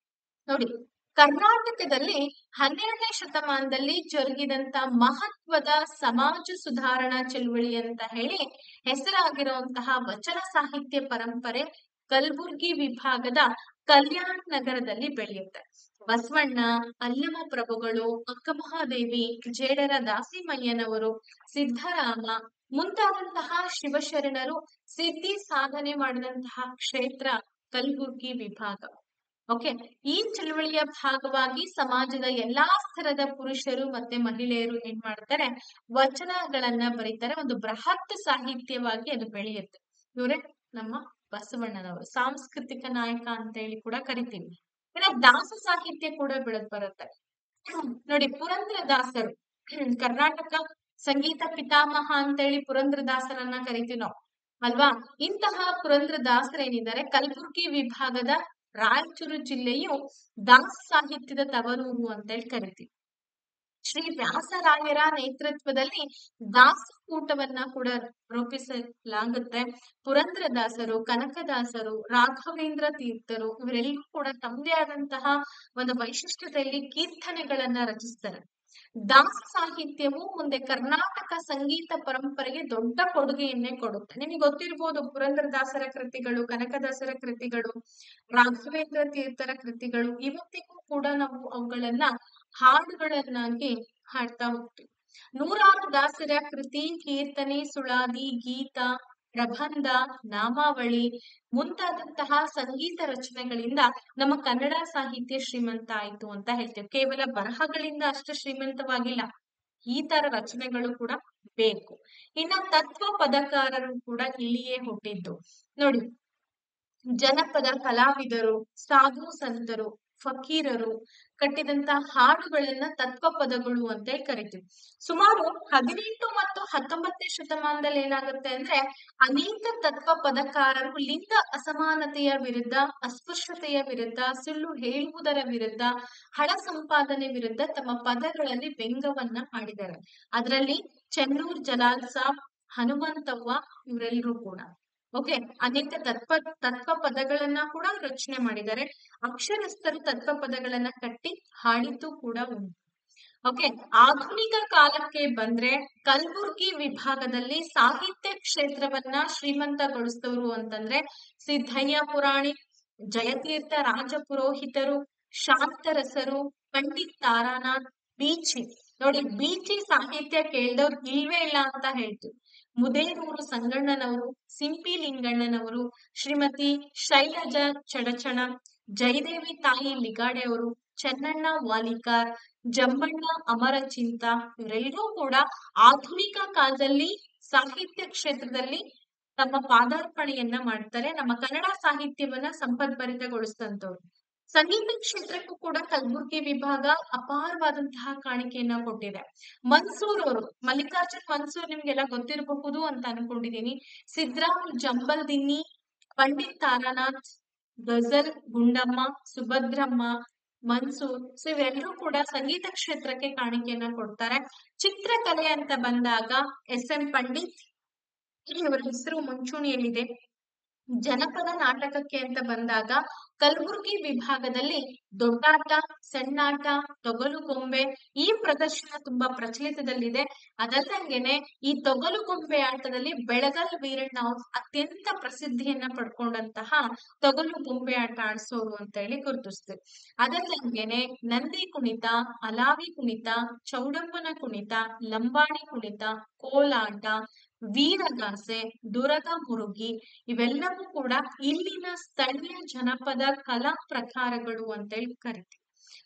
ನೋಡಿ, ಕರ್ನಾಟಕದಲ್ಲಿ 12ನೇ ಶತಮಾನದಲ್ಲಿ ಜರುಗಿದಂತ ಮಹತ್ವದ ಸಮಾಜ ಸುಧಾರಣಾ ಚಳುವಳಿ ಅಂತ ಹೇಳಿ ಹೆಸರಾಗಿರುವಂತಹ ವಚನ ಸಾಹಿತ್ಯ ಪರಂಪರೆ ಕಲಬುರ್ಗಿ ವಿಭಾಗದ ಕಲ್ಯಾಣ ನಗರದಲ್ಲಿ ಬೆಳೆಯುತ್ತೆ. ಬಸವಣ್ಣ, ಅಲ್ಲಮ ಪ್ರಭುಗಳು, ಅಕ್ಕಮಹಾದೇವಿ, ಜೇಡರ ದಾಸಿಮಯ್ಯನವರು, ಸಿದ್ದರಾಮ ಮುಂತಾದಂತಹ ಶಿವಶರಣರು ಸಿದ್ಧಿ ಸಾಧನೆ ಮಾಡಿದಂತಹ ಕ್ಷೇತ್ರ ಕಲಬುರ್ಗಿ ವಿಭಾಗ. ಓಕೆ, ಈ ಚಳವಳಿಯ ಭಾಗವಾಗಿ ಸಮಾಜದ ಎಲ್ಲಾ ಸ್ತರದ ಪುರುಷರು ಮತ್ತೆ ಮಹಿಳೆಯರು ಏನ್ ಮಾಡ್ತಾರೆ, ವಚನಗಳನ್ನ ಬರೀತಾರೆ. ಒಂದು ಬೃಹತ್ ಸಾಹಿತ್ಯವಾಗಿ ಅದು ಬೆಳೆಯುತ್ತೆ. ಇವರೇ ನಮ್ಮ ಬಸವಣ್ಣನವರು, ಸಾಂಸ್ಕೃತಿಕ ನಾಯಕ ಅಂತ ಹೇಳಿ ಕೂಡ ಕರಿತೀವಿ. ಇನ್ನ ದಾಸ ಸಾಹಿತ್ಯ ಕೂಡ ಬೆಳೆದ್ ಬರುತ್ತೆ. ನೋಡಿ, ಪುರಂದ್ರದಾಸರು ಕರ್ನಾಟಕ ಸಂಗೀತ ಪಿತಾಮಹ ಅಂತ ಹೇಳಿ ಪುರಂದ್ರದಾಸರನ್ನ ಕರಿತೀವಿ ನಾವು ಅಲ್ವಾ. ಇಂತಹ ಪುರಂದ್ರದಾಸರೇನಿದ್ದಾರೆ ಕಲಬುರ್ಗಿ ವಿಭಾಗದ ರಾಯಚೂರು ಜಿಲ್ಲೆಯು ದಾಸ ಸಾಹಿತ್ಯದ ತವರೂರು ಅಂತ ಹೇಳಿ ಕರಿತೀವಿ. ಶ್ರೀ ವ್ಯಾಸರಾಯರ ನೇತೃತ್ವದಲ್ಲಿ ದಾಸಕೂಟವನ್ನ ಕೂಡ ರೂಪಿಸಲಾಗುತ್ತೆ. ಪುರಂದ್ರದಾಸರು, ಕನಕದಾಸರು, ರಾಘವೇಂದ್ರ ತೀರ್ಥರು ಇವರೆಲ್ಲರೂ ಕೂಡ ತಮ್ಮದೇ ಆದಂತಹ ಒಂದು ವೈಶಿಷ್ಟ್ಯತೆಯಲ್ಲಿ ಕೀರ್ತನೆಗಳನ್ನ ರಚಿಸ್ತಾರೆ. ದಾಸ ಸಾಹಿತ್ಯವು ಮುಂದೆ ಕರ್ನಾಟಕ ಸಂಗೀತ ಪರಂಪರೆಗೆ ದೊಡ್ಡ ಕೊಡುಗೆಯನ್ನೇ ಕೊಡುತ್ತೆ. ನಿಮಗೆ ಗೊತ್ತಿರ್ಬೋದು, ಪುರಂದ್ರದಾಸರ ಕೃತಿಗಳು, ಕನಕದಾಸರ ಕೃತಿಗಳು, ರಾಘವೇಂದ್ರ ತೀರ್ಥರ ಕೃತಿಗಳು ಇವತ್ತಿಗೂ ಕೂಡ ನಾವು ಅವುಗಳನ್ನ ಹಾಡುಗಳನ್ನಾಗಿ ಹಾಡ್ತಾ ಹೋಗ್ತೀವಿ. ನೂರಾರು ದಾಸರ ಕೃತಿ, ಕೀರ್ತನೆ, ಸುಳಾದಿ, ಗೀತ, ಪ್ರಬಂಧ, ನಾಮಾವಳಿ ಮುಂತಾದಂತಹ ಸಂಗೀತ ರಚನೆಗಳಿಂದ ನಮ್ಮ ಕನ್ನಡ ಸಾಹಿತ್ಯ ಶ್ರೀಮಂತ ಆಯ್ತು ಅಂತ ಹೇಳ್ತೇವೆ. ಕೇವಲ ಬರಹಗಳಿಂದ ಅಷ್ಟು ಶ್ರೀಮಂತವಾಗಿಲ್ಲ, ಈ ತರ ರಚನೆಗಳು ಕೂಡ ಬೇಕು. ಇನ್ನ ತತ್ವ ಪದಕಾರರು ಕೂಡ ಇಲ್ಲಿಯೇ ಹುಟ್ಟಿದ್ದು. ನೋಡಿ, ಜನಪದ ಕಲಾವಿದರು, ಸಾಧು ಸಂತರು, ಫಕೀರರು ಕಟ್ಟಿದಂತಹ ಹಾಡುಗಳನ್ನ ತತ್ವ ಪದಗಳು ಅಂತ ಕರಿತೀವಿ. ಸುಮಾರು 18 ಮತ್ತು 19ನೇ ಶತಮಾನದಲ್ಲಿ ಏನಾಗುತ್ತೆ ಅಂದ್ರೆ ಅನೇಕ ತತ್ವ ಪದಕಾರರು ಲಿಂಗ ಅಸಮಾನತೆಯ ವಿರುದ್ಧ, ಅಸ್ಪೃಶ್ಯತೆಯ ವಿರುದ್ಧ, ಸುಳ್ಳು ಹೇಳುವುದರ ವಿರುದ್ಧ, ಹಣ ಸಂಪಾದನೆ ವಿರುದ್ಧ ತಮ್ಮ ಪದಗಳಲ್ಲಿ ವ್ಯಂಗ್ಯವನ್ನ ಮಾಡಿದ್ದಾರೆ. ಅದರಲ್ಲಿ ಚೆನ್ನೂರ್ ಜಲಾಲ್ ಸಾಬ್, ಹನುಮಂತವ್ವ ಇವರೆಲ್ಲರೂ ಕೂಡ ಓಕೆ ಅನೇಕ ತತ್ವ ಪದಗಳನ್ನ ಕೂಡ ರಚನೆ ಮಾಡಿದ್ದಾರೆ. ಅಕ್ಷರಸ್ಥರು ತತ್ವ ಪದಗಳನ್ನ ಕಟ್ಟಿ ಹಾಡಿದ್ದು ಕೂಡ ಉಂಟು. ಓಕೆ. ಆಧುನಿಕ ಕಾಲಕ್ಕೆ ಬಂದ್ರೆ ಕಲಬುರ್ಗಿ ವಿಭಾಗದಲ್ಲಿ ಸಾಹಿತ್ಯ ಕ್ಷೇತ್ರವನ್ನ ಶ್ರೀಮಂತಗೊಳಿಸಿದವರು ಅಂತಂದ್ರೆ ಸಿದ್ದಯ್ಯ ಪುರಾಣಿಕ್, ಜಯತೀರ್ಥ ರಾಜ ಪುರೋಹಿತರು, ಶಾಂತರಸರು, ಪಂಡಿತ್ ತಾರಾನಾಥ್, ಬೀಚಿ. ನೋಡಿ, ಬೀಚಿ ಸಾಹಿತ್ಯ ಕೇಳ್ದವ್ರು ಇಲ್ವೇ ಇಲ್ಲ ಅಂತ ಹೇಳ್ತೀವಿ. ಮುದೇನೂರು ಸಂಗಣ್ಣನವರು, ಸಿಂಪಿ ಲಿಂಗಣ್ಣನವರು, ಶ್ರೀಮತಿ ಶೈಲಜಾ ಚಡಚಣ, ಜಯದೇವಿ ತಾಯಿ ಲಿಗಾಡೆ ಅವರು, ಚೆನ್ನಣ್ಣ ವಾಲಿಕಾರ್, ಜಂಬಣ್ಣ ಅಮರಚಿಂತ, ಇವರೆಲ್ಲರೂ ಕೂಡ ಆಧುನಿಕ ಕಾಲದಲ್ಲಿ ಸಾಹಿತ್ಯ ಕ್ಷೇತ್ರದಲ್ಲಿ ತಮ್ಮ ಪಾದಾರ್ಪಣೆಯನ್ನ ಮಾಡ್ತಾರೆ. ನಮ್ಮ ಕನ್ನಡ ಸಾಹಿತ್ಯವನ್ನ ಸಂಪದ್ಭರಿತಗೊಳಿಸಿದಂತವ್ರು. ಸಂಗೀತ ಕ್ಷೇತ್ರಕ್ಕೂ ಕೂಡ ಕಲಬುರ್ಗಿ ವಿಭಾಗ ಅಪಾರವಾದಂತಹ ಕಾಣಿಕೆಯನ್ನ ಕೊಟ್ಟಿದೆ. ಮನ್ಸೂರ್ ಅವರು, ಮಲ್ಲಿಕಾರ್ಜುನ್ ಮನ್ಸೂರ್ ನಿಮ್ಗೆಲ್ಲ ಗೊತ್ತಿರಬಹುದು ಅಂತ ಅನ್ಕೊಂಡಿದೀನಿ. ಸಿದ್ರಾಮ್ ಜಂಬಲ್ ದಿನ್ನಿ, ಪಂಡಿತ್ ತಾರಾನಾಥ್, ಗಜಲ್ ಗುಂಡಮ್ಮ, ಸುಭದ್ರಮ್ಮ, ಮನ್ಸೂರ್, ಸೊ ಇವೆಲ್ಲರೂ ಕೂಡ ಸಂಗೀತ ಕ್ಷೇತ್ರಕ್ಕೆ ಕಾಣಿಕೆಯನ್ನ ಕೊಡ್ತಾರೆ. ಚಿತ್ರಕಲೆ ಅಂತ ಬಂದಾಗ ಎಸ್.ಎಂ. ಪಂಡಿತ್, ಇವರ ಹೆಸರು ಮುಂಚೂಣಿಯಲ್ಲಿದೆ. ಜನಪದ ನಾಟಕಕ್ಕೆ ಅಂತ ಬಂದಾಗ ಕಲಬುರ್ಗಿ ವಿಭಾಗದಲ್ಲಿ ದೊಡ್ಡಾಟ, ಸಣ್ಣಾಟ, ತೊಗಲುಗೊಂಬೆ ಈ ಪ್ರದರ್ಶನ ತುಂಬಾ ಪ್ರಚಲಿತದಲ್ಲಿದೆ. ಅದಲ್ಲಂಗೆನೆ ಈ ತೊಗಲುಗೊಂಬೆ ಆಟದಲ್ಲಿ ಬೆಳಗಲ್ ವೀರಣ್ಣ ಅತ್ಯಂತ ಪ್ರಸಿದ್ಧಿಯನ್ನ ಪಡ್ಕೊಂಡಂತಹ ತೊಗಲುಗೊಂಬೆ ಆಟ ಆಡಿಸೋರು ಅಂತ ಹೇಳಿ ಗುರುತಿಸ್ತೀವಿ. ಅದಲ್ಲಂಗೆನೆ ನಂದಿ ಕುಣಿತ, ಅಲಾವಿ ಕುಣಿತ, ಚೌಡಮ್ಮನ ಕುಣಿತ, ಲಂಬಾಣಿ ಕುಣಿತ, ಕೋಲಾಟ, ವೀರಗಾಸೆ, ದುರಗ ಮುರುಗಿ ಇವೆಲ್ಲವೂ ಕೂಡ ಇಲ್ಲಿನ ಸ್ಥಳೀಯ ಜನಪದ ಕಲಾ ಪ್ರಕಾರಗಳು ಅಂತ ಹೇಳಿ ಕರಿತೀವಿ.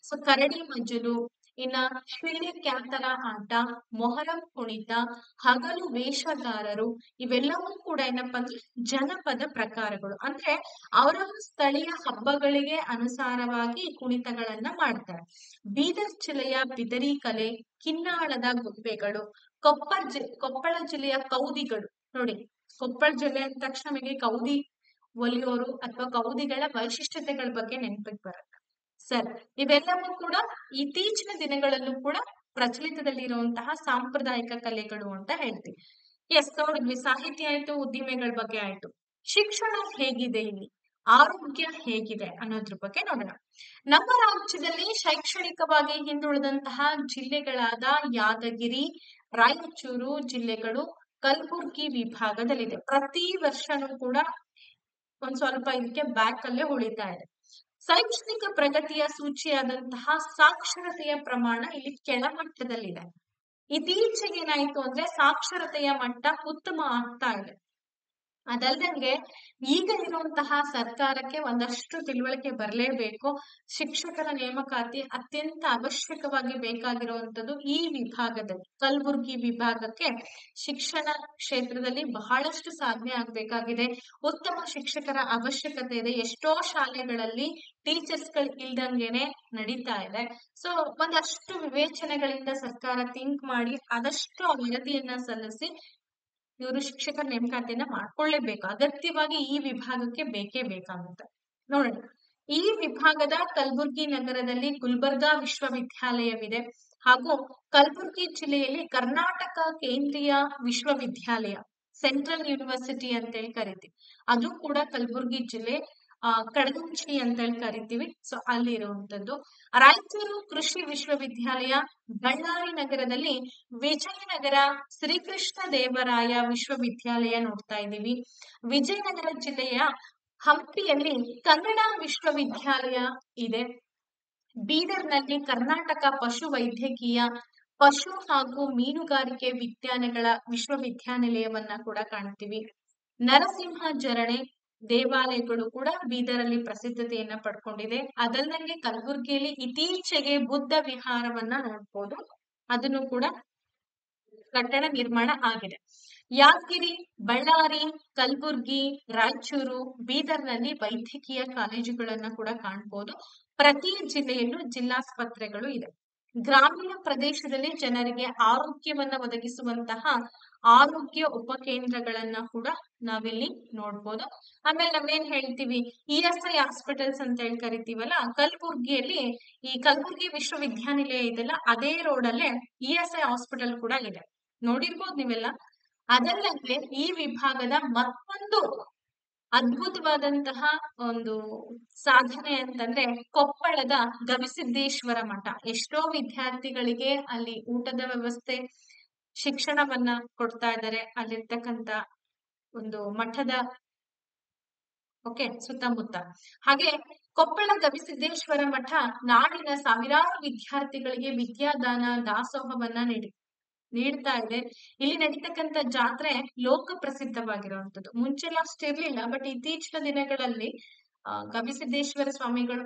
ಸೊ ಕರಡಿ ಮಜ್ಜಲು, ಇನ್ನ ಶಿಳ್ಳಿ ಕ್ಯಾತರ ಆಟ, ಮೊಹರಂ ಕುಣಿತ, ಹಗಲು ವೇಷಗಾರರು ಇವೆಲ್ಲವೂ ಕೂಡ ಏನಪ್ಪಾ ಅಂದ್ರೆ ಜನಪದ ಪ್ರಕಾರಗಳು. ಅಂದ್ರೆ ಅವರ ಸ್ಥಳೀಯ ಹಬ್ಬಗಳಿಗೆ ಅನುಸಾರವಾಗಿ ಕುಣಿತಗಳನ್ನ ಮಾಡ್ತಾರೆ. ಬೀದರ್ ಜಿಲ್ಲೆಯ ಬಿದರಿ ಕಲೆ, ಕಿನ್ನಾಳದ ಗೊಂಬೆಗಳು, ಕೊಪ್ಪಳ ಜಿಲ್ಲೆಯ ಕೌದಿಗಳು. ನೋಡಿ, ಕೊಪ್ಪಳ ಜಿಲ್ಲೆ ಅಂದ ತಕ್ಷಣ ನಮಗೆ ಕೌದಿ ಒಲಿಯೋರು ಅಥವಾ ಕೌದಿಗಳ ವೈಶಿಷ್ಟ್ಯತೆಗಳ ಬಗ್ಗೆ ನೆನಪಿಗೆ ಬರುತ್ತೆ. ಸರಿ, ಇವೆಲ್ಲವೂ ಕೂಡ ಇತ್ತೀಚಿನ ದಿನಗಳಲ್ಲೂ ಕೂಡ ಪ್ರಚಲಿತದಲ್ಲಿರುವಂತಹ ಸಾಂಪ್ರದಾಯಿಕ ಕಲೆಗಳು ಅಂತ ಹೇಳ್ತೀವಿ. ಎಸ್, ನೋಡಿದ್ವಿ, ಸಾಹಿತ್ಯ ಆಯ್ತು, ಉದ್ದಿಮೆಗಳ ಬಗ್ಗೆ ಆಯ್ತು. ಶಿಕ್ಷಣ ಹೇಗಿದೆ ಇಲ್ಲಿ, ಆರೋಗ್ಯ ಹೇಗಿದೆ ಅನ್ನೋದ್ರ ಬಗ್ಗೆ ನೋಡೋಣ. ನಮ್ಮ ರಾಜ್ಯದಲ್ಲಿ ಶೈಕ್ಷಣಿಕವಾಗಿ ಹಿಂದುಳಿದಂತಹ ಜಿಲ್ಲೆಗಳಾದ ಯಾದಗಿರಿ, ರಾಯಚೂರು ಜಿಲ್ಲೆಗಳು ಕಲಬುರ್ಗಿ ವಿಭಾಗದಲ್ಲಿದೆ. ಪ್ರತಿ ವರ್ಷನೂ ಕೂಡ ಒಂದ್ ಸ್ವಲ್ಪ ಇದಕ್ಕೆ ಬ್ಯಾಕ್ ಅಲ್ಲೇ ಉಳಿತಾ ಇದೆ. ಶೈಕ್ಷಣಿಕ ಪ್ರಗತಿಯ ಸೂಚಿಯಾದಂತಹ ಸಾಕ್ಷರತೆಯ ಪ್ರಮಾಣ ಇಲ್ಲಿ ಕೆಳಮಟ್ಟದಲ್ಲಿದೆ. ಇತ್ತೀಚೆಗೆ ಏನಾಯ್ತು ಅಂದ್ರೆ ಸಾಕ್ಷರತೆಯ ಮಟ್ಟ ಉತ್ತಮ ಆಗ್ತಾ ಇದೆ. ಅದಲ್ದಂಗೆ ಈಗ ಇರುವಂತಹ ಸರ್ಕಾರಕ್ಕೆ ಒಂದಷ್ಟು ತಿಳುವಳಿಕೆ ಬರಲೇಬೇಕು. ಶಿಕ್ಷಕರ ನೇಮಕಾತಿ ಅತ್ಯಂತ ಅವಶ್ಯಕವಾಗಿ ಬೇಕಾಗಿರುವಂತದ್ದು ಈ ವಿಭಾಗದಲ್ಲಿ. ಕಲಬುರ್ಗಿ ವಿಭಾಗಕ್ಕೆ ಶಿಕ್ಷಣ ಕ್ಷೇತ್ರದಲ್ಲಿ ಬಹಳಷ್ಟು ಸಾಧನೆ ಆಗ್ಬೇಕಾಗಿದೆ. ಉತ್ತಮ ಶಿಕ್ಷಕರ ಅವಶ್ಯಕತೆ ಇದೆ. ಎಷ್ಟೋ ಶಾಲೆಗಳಲ್ಲಿ ಟೀಚರ್ಸ್ ಗಳು ಇಲ್ದಂಗೆನೆ ನಡೀತಾ ಇದೆ. ಸೊ ಒಂದಷ್ಟು ವಿವೇಚನೆಗಳಿಂದ ಸರ್ಕಾರ ಥಿಂಕ್ ಮಾಡಿ ಆದಷ್ಟು ಆ ವರದಿಯನ್ನ ಸಲ್ಲಿಸಿ ಇವರು ಶಿಕ್ಷಕರ ನೇಮಕಾತಿಯನ್ನ ಮಾಡ್ಕೊಳ್ಳೇಬೇಕು. ಅಗತ್ಯವಾಗಿ ಈ ವಿಭಾಗಕ್ಕೆ ಬೇಕೇ ಬೇಕಾಗುತ್ತೆ. ನೋಡೋಣ, ಈ ವಿಭಾಗದ ಕಲಬುರ್ಗಿ ನಗರದಲ್ಲಿ ಗುಲ್ಬರ್ಗಾ ವಿಶ್ವವಿದ್ಯಾಲಯವಿದೆ. ಹಾಗೂ ಕಲಬುರ್ಗಿ ಜಿಲ್ಲೆಯಲ್ಲಿ ಕರ್ನಾಟಕ ಕೇಂದ್ರೀಯ ವಿಶ್ವವಿದ್ಯಾಲಯ, ಸೆಂಟ್ರಲ್ ಯೂನಿವರ್ಸಿಟಿ ಅಂತ ಹೇಳಿ ಕರಿತೀವಿ, ಅದು ಕೂಡ ಕಲಬುರ್ಗಿ ಜಿಲ್ಲೆ ಕಡಗುಂಚಿ ಅಂತ ಹೇಳಿ ಕರಿತೀವಿ. ಸೊ ಅಲ್ಲಿ ಇರುವಂತದ್ದು. ರಾಯಚೂರು ಕೃಷಿ ವಿಶ್ವವಿದ್ಯಾಲಯ, ಬಳ್ಳಾರಿ ನಗರದಲ್ಲಿ ವಿಜಯನಗರ ಶ್ರೀಕೃಷ್ಣ ದೇವರಾಯ ವಿಶ್ವವಿದ್ಯಾಲಯ ನೋಡ್ತಾ ಇದ್ದೀವಿ. ವಿಜಯನಗರ ಜಿಲ್ಲೆಯ ಹಂಪಿಯಲ್ಲಿ ಕನ್ನಡ ವಿಶ್ವವಿದ್ಯಾಲಯ ಇದೆ. ಬೀದರ್ನಲ್ಲಿ ಕರ್ನಾಟಕ ಪಶು ವೈದ್ಯಕೀಯ, ಪಶು ಹಾಗೂ ಮೀನುಗಾರಿಕೆ ವಿಜ್ಞಾನಗಳ ವಿಶ್ವವಿದ್ಯಾನಿಲಯವನ್ನ ಕೂಡ ಕಾಣ್ತೀವಿ. ನರಸಿಂಹ ಜರಣೆ ದೇವಾಲಯಗಳು ಕೂಡ ಬೀದರಲ್ಲಿ ಪ್ರಸಿದ್ಧತೆಯನ್ನ ಪಡ್ಕೊಂಡಿದೆ. ಅದಲ್ಲದೆ ಕಲಬುರ್ಗಿಯಲ್ಲಿ ಇತ್ತೀಚೆಗೆ ಬುದ್ಧ ವಿಹಾರವನ್ನ ನೋಡ್ಬೋದು, ಅದನ್ನು ಕೂಡ ಕಟ್ಟಡ ನಿರ್ಮಾಣ ಆಗಿದೆ. ಯಾದಗಿರಿ, ಬಳ್ಳಾರಿ, ಕಲಬುರ್ಗಿ, ರಾಯಚೂರು, ಬೀದರ್ನಲ್ಲಿ ವೈದ್ಯಕೀಯ ಕಾಲೇಜುಗಳನ್ನ ಕೂಡ ಕಾಣ್ಬೋದು. ಪ್ರತಿ ಜಿಲ್ಲೆಯಲ್ಲೂ ಜಿಲ್ಲಾಸ್ಪತ್ರೆಗಳು ಇದೆ. ಗ್ರಾಮೀಣ ಪ್ರದೇಶದಲ್ಲಿ ಜನರಿಗೆ ಆರೋಗ್ಯವನ್ನ ಒದಗಿಸುವಂತಹ ಆರೋಗ್ಯ ಉಪಕೇಂದ್ರಗಳನ್ನ ಕೂಡ ನಾವಿಲ್ಲಿ ನೋಡ್ಬೋದು. ಆಮೇಲೆ ನಾವೇನ್ ಹೇಳ್ತೀವಿ, ಇಎಸ್ಐ ಹಾಸ್ಪಿಟಲ್ಸ್ ಅಂತ ಹೇಳಿ ಕರಿತೀವಲ್ಲ, ಕಲಬುರ್ಗಿಯಲ್ಲಿ ಈ ಕಲಬುರ್ಗಿ ವಿಶ್ವವಿದ್ಯಾನಿಲಯ ಇದೆಲ್ಲ ಅದೇ ರೋಡ್ ಅಲ್ಲೇ ಇಎಸ್ಐ ಹಾಸ್ಪಿಟಲ್ ಕೂಡ ಇದೆ, ನೋಡಿರ್ಬೋದು ನೀವೆಲ್ಲ. ಅದಲ್ಲದೆ ಈ ವಿಭಾಗದ ಮತ್ತೊಂದು ಅದ್ಭುತವಾದಂತಹ ಒಂದು ಸಾಧನೆ ಅಂತಂದ್ರೆ ಕೊಪ್ಪಳದ ಗವಿಸಿದ್ದೇಶ್ವರ ಮಠ. ಎಷ್ಟೋ ವಿದ್ಯಾರ್ಥಿಗಳಿಗೆ ಅಲ್ಲಿ ಊಟದ ವ್ಯವಸ್ಥೆ, ಶಿಕ್ಷಣವನ್ನ ಕೊಡ್ತಾ ಇದ್ದಾರೆ ಅಲ್ಲಿರ್ತಕ್ಕಂತ ಒಂದು ಮಠದ ಸುತ್ತಮುತ್ತ. ಹಾಗೆ ಕೊಪ್ಪಳ ಗವಿಸಿದ್ದೇಶ್ವರ ಮಠ ನಾಡಿನ ಸಾವಿರಾರು ವಿದ್ಯಾರ್ಥಿಗಳಿಗೆ ವಿದ್ಯಾದಾನ ದಾಸೋಹವನ್ನ ನೀಡ್ತಾ ಇದೆ. ಇಲ್ಲಿ ನಡೀತಕ್ಕಂತ ಜಾತ್ರೆ ಲೋಕ ಪ್ರಸಿದ್ಧವಾಗಿರುವಂತದ್ದು. ಮುಂಚೆಲ್ಲ ಅಷ್ಟಿರ್ಲಿಲ್ಲ, ಬಟ್ ಇತ್ತೀಚಿನ ದಿನಗಳಲ್ಲಿ ಗವಿಸಿದ್ದೇಶ್ವರ ಸ್ವಾಮಿಗಳು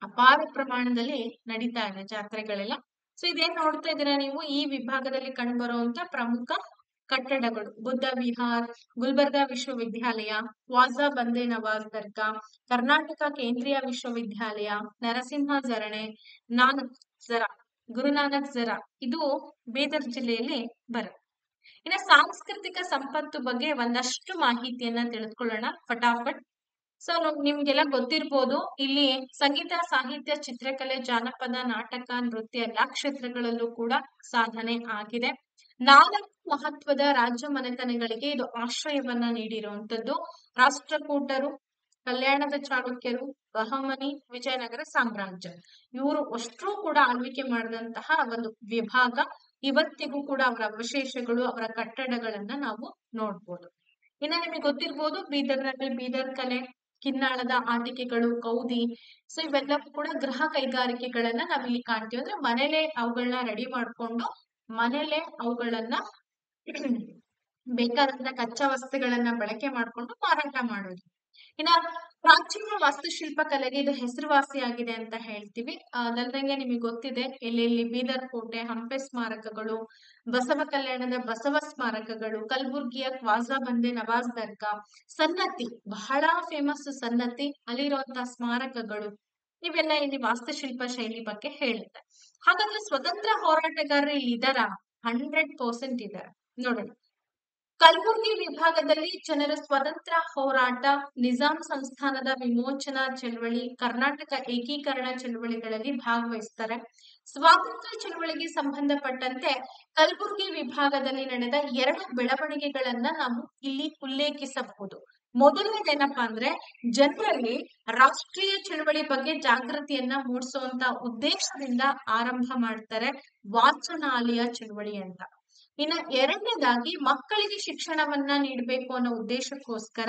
ಅಪಾರ ಪ್ರಮಾಣದಲ್ಲಿ ನಡೀತಾ ಇದೆ ಜಾತ್ರೆಗಳೆಲ್ಲ. ಸೊ ಇದೇನ್ ನೋಡ್ತಾ ಇದ್ದೀರಾ ನೀವು, ಈ ವಿಭಾಗದಲ್ಲಿ ಕಂಡುಬರುವಂತ ಪ್ರಮುಖ ಕಟ್ಟಡಗಳು: ಬುದ್ಧ ವಿಹಾರ್, ಗುಲ್ಬರ್ಗಾ ವಿಶ್ವವಿದ್ಯಾಲಯ, ವಾಜಾ ಬಂದೇ ನವಾಜ್ ದರ್ಗಾ, ಕರ್ನಾಟಕ ಕೇಂದ್ರೀಯ ವಿಶ್ವವಿದ್ಯಾಲಯ, ನರಸಿಂಹ ಝರಣೆ, ಗುರುನಾನಕ್ ಜರಾ, ಇದು ಬೀದರ್ ಜಿಲ್ಲೆಯಲ್ಲಿ ಬರುತ್ತೆ. ಇನ್ನು ಸಾಂಸ್ಕೃತಿಕ ಸಂಪತ್ತು ಬಗ್ಗೆ ಒಂದಷ್ಟು ಮಾಹಿತಿಯನ್ನ ತಿಳಿದುಕೊಳ್ಳೋಣ ಫಟಾಫಟ್. ಸೊ ನಿಮ್ಗೆಲ್ಲ ಗೊತ್ತಿರ್ಬೋದು, ಇಲ್ಲಿ ಸಂಗೀತ, ಸಾಹಿತ್ಯ, ಚಿತ್ರಕಲೆ, ಜಾನಪದ, ನಾಟಕ, ನೃತ್ಯ ಎಲ್ಲಾ ಕ್ಷೇತ್ರಗಳಲ್ಲೂ ಕೂಡ ಸಾಧನೆ ಆಗಿದೆ. 4 ಮಹತ್ವದ ರಾಜ್ಯ ಮನೆತನಗಳಿಗೆ ಇದು ಆಶ್ರಯವನ್ನ ನೀಡಿರುವಂತದ್ದು: ರಾಷ್ಟ್ರಕೂಟರು, ಕಲ್ಯಾಣದ ಚಾಲುಕ್ಯರು, ಬಹಮನಿ, ವಿಜಯನಗರ ಸಾಮ್ರಾಜ್ಯ. ಇವರು ಅಷ್ಟೂ ಕೂಡ ಆಳ್ವಿಕೆ ಮಾಡಿದಂತಹ ಒಂದು ವಿಭಾಗ. ಇವತ್ತಿಗೂ ಕೂಡ ಅವರ ಅವಶೇಷಗಳು, ಅವರ ಕಟ್ಟಡಗಳನ್ನ ನಾವು ನೋಡ್ಬೋದು. ಇನ್ನ ನಿಮಗೆ ಗೊತ್ತಿರ್ಬೋದು, ಬೀದರ್ನಲ್ಲಿ ಬೀದರ್ ಕಲೆ, ಕಿನ್ನಾಳದ ಆಟಿಕೆಗಳು, ಕೌದಿ, ಸೊ ಇವೆಲ್ಲವೂ ಕೂಡ ಗೃಹ ಕೈಗಾರಿಕೆಗಳನ್ನ ನಾವಿಲ್ಲಿ ಕಾಣ್ತೀವಿ. ಅಂದ್ರೆ ಮನೇಲೆ ಅವುಗಳನ್ನ ರೆಡಿ ಮಾಡ್ಕೊಂಡು ಮನೇಲೆ ಅವುಗಳನ್ನ ಬೇಕಾದಂತ ಕಚ್ಚಾ ವಸ್ತುಗಳನ್ನ ಬಳಕೆ ಮಾಡ್ಕೊಂಡು ಮಾರಾಟ ಮಾಡೋದು. ಇನ್ನ ಪ್ರಾಚೀನ ವಾಸ್ತುಶಿಲ್ಪ ಕಲೆಗೆ ಇದು ಹೆಸರುವಾಸಿಯಾಗಿದೆ ಅಂತ ಹೇಳ್ತೀವಿ. ಅದಲ್ದಂಗೆ ನಿಮಗೆ ಗೊತ್ತಿದೆ, ಎಲ್ಲೆಲ್ಲಿ ಬೀದರ್ ಕೋಟೆ, ಹಂಪೆ ಸ್ಮಾರಕಗಳು, ಬಸವ ಕಲ್ಯಾಣದ ಬಸವ ಸ್ಮಾರಕಗಳು, ಕಲಬುರ್ಗಿಯ ಕ್ವಾಜಾ ಬಂದೇ ನವಾಜ್ ದರ್ಗಾ, ಸನ್ನತಿ ಬಹಳ ಫೇಮಸ್ ಸನ್ನತಿ, ಅಲ್ಲಿರುವಂತಹ ಸ್ಮಾರಕಗಳು, ಇವೆಲ್ಲ ಇಲ್ಲಿ ವಾಸ್ತುಶಿಲ್ಪ ಶೈಲಿ ಬಗ್ಗೆ ಹೇಳುತ್ತೆ. ಹಾಗಾದ್ರೆ ಸ್ವತಂತ್ರ ಹೋರಾಟಗಾರರು ಇಲ್ಲಿ ಇದಾರ? 100% ಇದ್ದಾರೆ. ನೋಡೋಣ. ಕಲಬುರ್ಗಿ ವಿಭಾಗದಲ್ಲಿ ಜನರ ಸ್ವತಂತ್ರ ಹೋರಾಟ, ನಿಜಾಂ ಸಂಸ್ಥಾನದ ವಿಮೋಚನಾ ಚಳವಳಿ, ಕರ್ನಾಟಕ ಏಕೀಕರಣ ಚಳವಳಿಗಳಲ್ಲಿ ಭಾಗವಹಿಸ್ತಾರೆ. ಸ್ವಾತಂತ್ರ್ಯ ಚಳವಳಿಗೆ ಸಂಬಂಧಪಟ್ಟಂತೆ ಕಲಬುರ್ಗಿ ವಿಭಾಗದಲ್ಲಿ ನಡೆದ 2 ಬೆಳವಣಿಗೆಗಳನ್ನ ನಾವು ಇಲ್ಲಿ ಉಲ್ಲೇಖಿಸಬಹುದು. ಮೊದಲನೇದೇನಪ್ಪಾ ಅಂದ್ರೆ, ಜನರಲ್ಲಿ ರಾಷ್ಟ್ರೀಯ ಚಳವಳಿ ಬಗ್ಗೆ ಜಾಗೃತಿಯನ್ನ ಮೂಡಿಸುವಂತ ಉದ್ದೇಶದಿಂದ ಆರಂಭ ಮಾಡ್ತಾರೆ ವಾಚನಾಲಯ ಚಳವಳಿ ಅಂತ. ಇನ್ನ ಎರಡನೇದಾಗಿ, ಮಕ್ಕಳಿಗೆ ಶಿಕ್ಷಣವನ್ನ ನೀಡಬೇಕು ಅನ್ನೋ ಉದ್ದೇಶಕ್ಕೋಸ್ಕರ,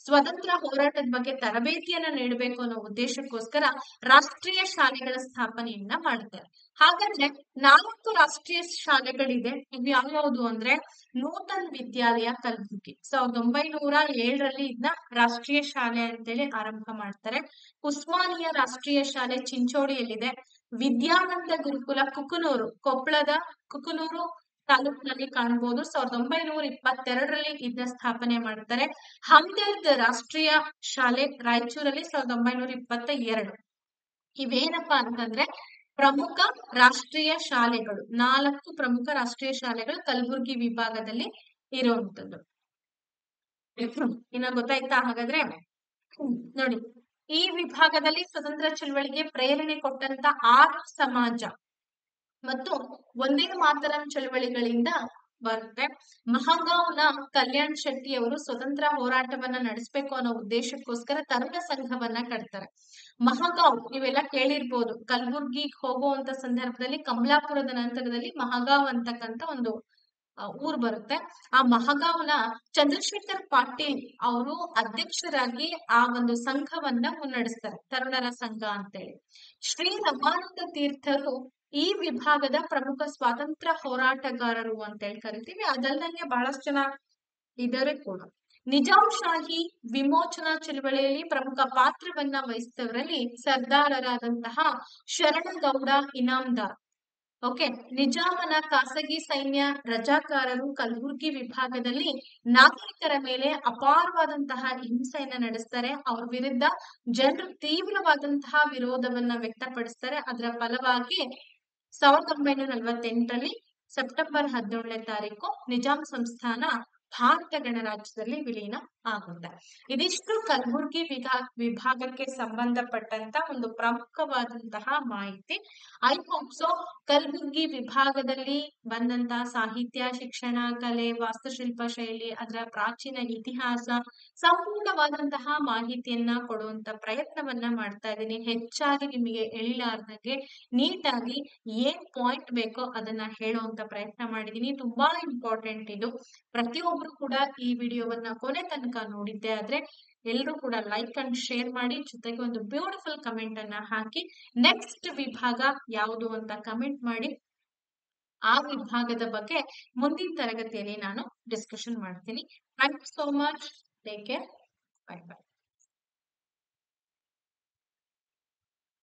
ಸ್ವತಂತ್ರ ಹೋರಾಟದ ಬಗ್ಗೆ ತರಬೇತಿಯನ್ನ ನೀಡಬೇಕು ಅನ್ನೋ ಉದ್ದೇಶಕ್ಕೋಸ್ಕರ ರಾಷ್ಟ್ರೀಯ ಶಾಲೆಗಳ ಸ್ಥಾಪನೆಯನ್ನ ಮಾಡ್ತಾರೆ. ಹಾಗಾದ್ರೆ 4 ರಾಷ್ಟ್ರೀಯ ಶಾಲೆಗಳಿದೆ. ಇವು ಯಾವ್ಯಾವುದು ಅಂದ್ರೆ, ನೂತನ್ ವಿದ್ಯಾಲಯ ಕಲಬುರ್ಗಿ 1907ರಲ್ಲಿ ಇದನ್ನ ರಾಷ್ಟ್ರೀಯ ಶಾಲೆ ಅಂತೇಳಿ ಆರಂಭ ಮಾಡ್ತಾರೆ. ಉಸ್ಮಾನಿಯಾ ರಾಷ್ಟ್ರೀಯ ಶಾಲೆ ಚಿಂಚೋಳಿಯಲ್ಲಿದೆ. ವಿದ್ಯಾನಂದ ಗುರುಕುಲ ಕುಕನೂರು, ಕೊಪ್ಪಳದ ಕುಕನೂರು ತಾಲೂಕಿನಲ್ಲಿ ಕಾಣಬಹುದು. 1922ರಲ್ಲಿ ಇದನ್ನ ಸ್ಥಾಪನೆ ಮಾಡ್ತಾರೆ. ಹಮ್ದರ್ದ್ ರಾಷ್ಟ್ರೀಯ ಶಾಲೆ ರಾಯಚೂರಲ್ಲಿ 1922. ಇವೇನಪ್ಪಾ ಅಂತಂದ್ರೆ ಪ್ರಮುಖ ರಾಷ್ಟ್ರೀಯ ಶಾಲೆಗಳು. 4 ಪ್ರಮುಖ ರಾಷ್ಟ್ರೀಯ ಶಾಲೆಗಳು ಕಲಬುರ್ಗಿ ವಿಭಾಗದಲ್ಲಿ ಇರುವಂತದ್ದು. ಇನ್ನ ಗೊತ್ತಾಯ್ತಾ? ಹಾಗಾದ್ರೆ ನೋಡಿ, ಈ ವಿಭಾಗದಲ್ಲಿ ಸ್ವತಂತ್ರ ಚಳವಳಿಗೆ ಪ್ರೇರಣೆ ಕೊಟ್ಟಂತ 6 ಸಮಾಜ ಮತ್ತು ಒಂದೇ ಮಾತರಂ ಚಳವಳಿಗಳಿಂದ ಬರುತ್ತೆ. ಮಹಗಾಂವ್ನ ಕಲ್ಯಾಣ್ ಶೆಟ್ಟಿ ಅವರು ಸ್ವತಂತ್ರ ಹೋರಾಟವನ್ನ ನಡೆಸಬೇಕು ಅನ್ನೋ ಉದ್ದೇಶಕ್ಕೋಸ್ಕರ ತರುಣ ಸಂಘವನ್ನ ಕಟ್ತಾರೆ. ಮಹಗಾಂವ್ ನೀವೆಲ್ಲ ಕೇಳಿರ್ಬೋದು, ಕಲಬುರ್ಗಿಗೆ ಹೋಗುವಂತ ಸಂದರ್ಭದಲ್ಲಿ ಕಮಲಾಪುರದ ನಂತರದಲ್ಲಿ ಮಹಗಾಂವ್ ಅಂತಕ್ಕಂತ ಒಂದು ಊರ್ ಬರುತ್ತೆ. ಆ ಮಹಗಾಂವ್ನ ಚಂದ್ರಶೇಖರ್ ಪಾಟೀಲ್ ಅವರು ಅಧ್ಯಕ್ಷರಾಗಿ ಆ ಒಂದು ಸಂಘವನ್ನ ಮುನ್ನಡೆಸ್ತಾರೆ, ತರುಣರ ಸಂಘ ಅಂತೇಳಿ. ಶ್ರೀ ರಮಾನಂದ ತೀರ್ಥರು ಈ ವಿಭಾಗದ ಪ್ರಮುಖ ಸ್ವಾತಂತ್ರ್ಯ ಹೋರಾಟಗಾರರು ಅಂತೇಳಿ ಕರಿತೀವಿ. ಅದಲ್ಲದೆ ಬಹಳಷ್ಟು ಜನ ಇದ್ದಾರೆ ಕೂಡ. ನಿಜಾಂಶಾಹಿ ವಿಮೋಚನಾ ಚಳವಳಿಯಲ್ಲಿ ಪ್ರಮುಖ ಪಾತ್ರವನ್ನ ವಹಿಸಿದವರಲ್ಲಿ ಸರ್ದಾರರಾದಂತಹ ಶರಣಗೌಡ ಇನಾಮದಾರ್. ನಿಜಾಮನ ಖಾಸಗಿ ಸೈನ್ಯ ರಜಾಕಾರರು ಕಲಬುರ್ಗಿ ವಿಭಾಗದಲ್ಲಿ ನಾಗರಿಕರ ಮೇಲೆ ಅಪಾರವಾದಂತಹ ಹಿಂಸೆಯನ್ನ ನಡೆಸ್ತಾರೆ. ಅವ್ರ ವಿರುದ್ಧ ಜನರು ತೀವ್ರವಾದಂತಹ ವಿರೋಧವನ್ನ ವ್ಯಕ್ತಪಡಿಸ್ತಾರೆ. ಅದರ ಫಲವಾಗಿ 1948ರಲ್ಲಿ ಸೆಪ್ಟೆಂಬರ್ 17ನೇ ತಾರೀಕು ನಿಜಾಂ ಸಂಸ್ಥಾನ ಭಾರತ ಗಣರಾಜ್ಯದಲ್ಲಿ ವಿಲೀನ ಆಗುತ್ತೆ. ಇದಿಷ್ಟು ಕಲಬುರ್ಗಿ ವಿಭಾಗಕ್ಕೆ ಸಂಬಂಧಪಟ್ಟಂತ ಒಂದು ಪ್ರಮುಖವಾದಂತಹ ಮಾಹಿತಿ. ಐ ಹೋಪ್ ಸೊ ಕಲಬುರ್ಗಿ ವಿಭಾಗದಲ್ಲಿ ಬಂದಂತಹ ಸಾಹಿತ್ಯ, ಶಿಕ್ಷಣ, ಕಲೆ, ವಾಸ್ತುಶಿಲ್ಪ ಶೈಲಿ, ಅದರ ಪ್ರಾಚೀನ ಇತಿಹಾಸ, ಸಂಪೂರ್ಣವಾದಂತಹ ಮಾಹಿತಿಯನ್ನ ಕೊಡುವಂತ ಪ್ರಯತ್ನವನ್ನ ಮಾಡ್ತಾ ಇದ್ದೀನಿ. ಹೆಚ್ಚಾಗಿ ನಿಮಗೆ ಎಳಿಲಾರ್ದಂಗೆ ನೀಟಾಗಿ ಏನ್ ಪಾಯಿಂಟ್ ಬೇಕೋ ಅದನ್ನ ಹೇಳುವಂತ ಪ್ರಯತ್ನ ಮಾಡಿದೀನಿ. ತುಂಬಾ ಇಂಪಾರ್ಟೆಂಟ್ ಇದು. ಪ್ರತಿಯೊಬ್ರು ಕೂಡ ಈ ವಿಡಿಯೋವನ್ನ ಕೊನೆ ತನಕ ನೋಡಿದ್ದೆ ಆದ್ರೆ ಎಲ್ಲರೂ ಕೂಡ ಲೈಕ್ ಅಂಡ್ ಶೇರ್ ಮಾಡಿ, ಜೊತೆಗೆ ಒಂದು ಬ್ಯೂಟಿಫುಲ್ ಕಮೆಂಟ್ ಅನ್ನ ಹಾಕಿ ನೆಕ್ಸ್ಟ್ ವಿಭಾಗ ಯಾವುದು ಅಂತ ಕಮೆಂಟ್ ಮಾಡಿ. ಆ ವಿಭಾಗದ ಬಗ್ಗೆ ಮುಂದಿನ ತರಗತಿಯಲ್ಲಿ ನಾನು ಡಿಸ್ಕಷನ್ ಮಾಡ್ತೀನಿ. Thank you so much. Take care. Bye by.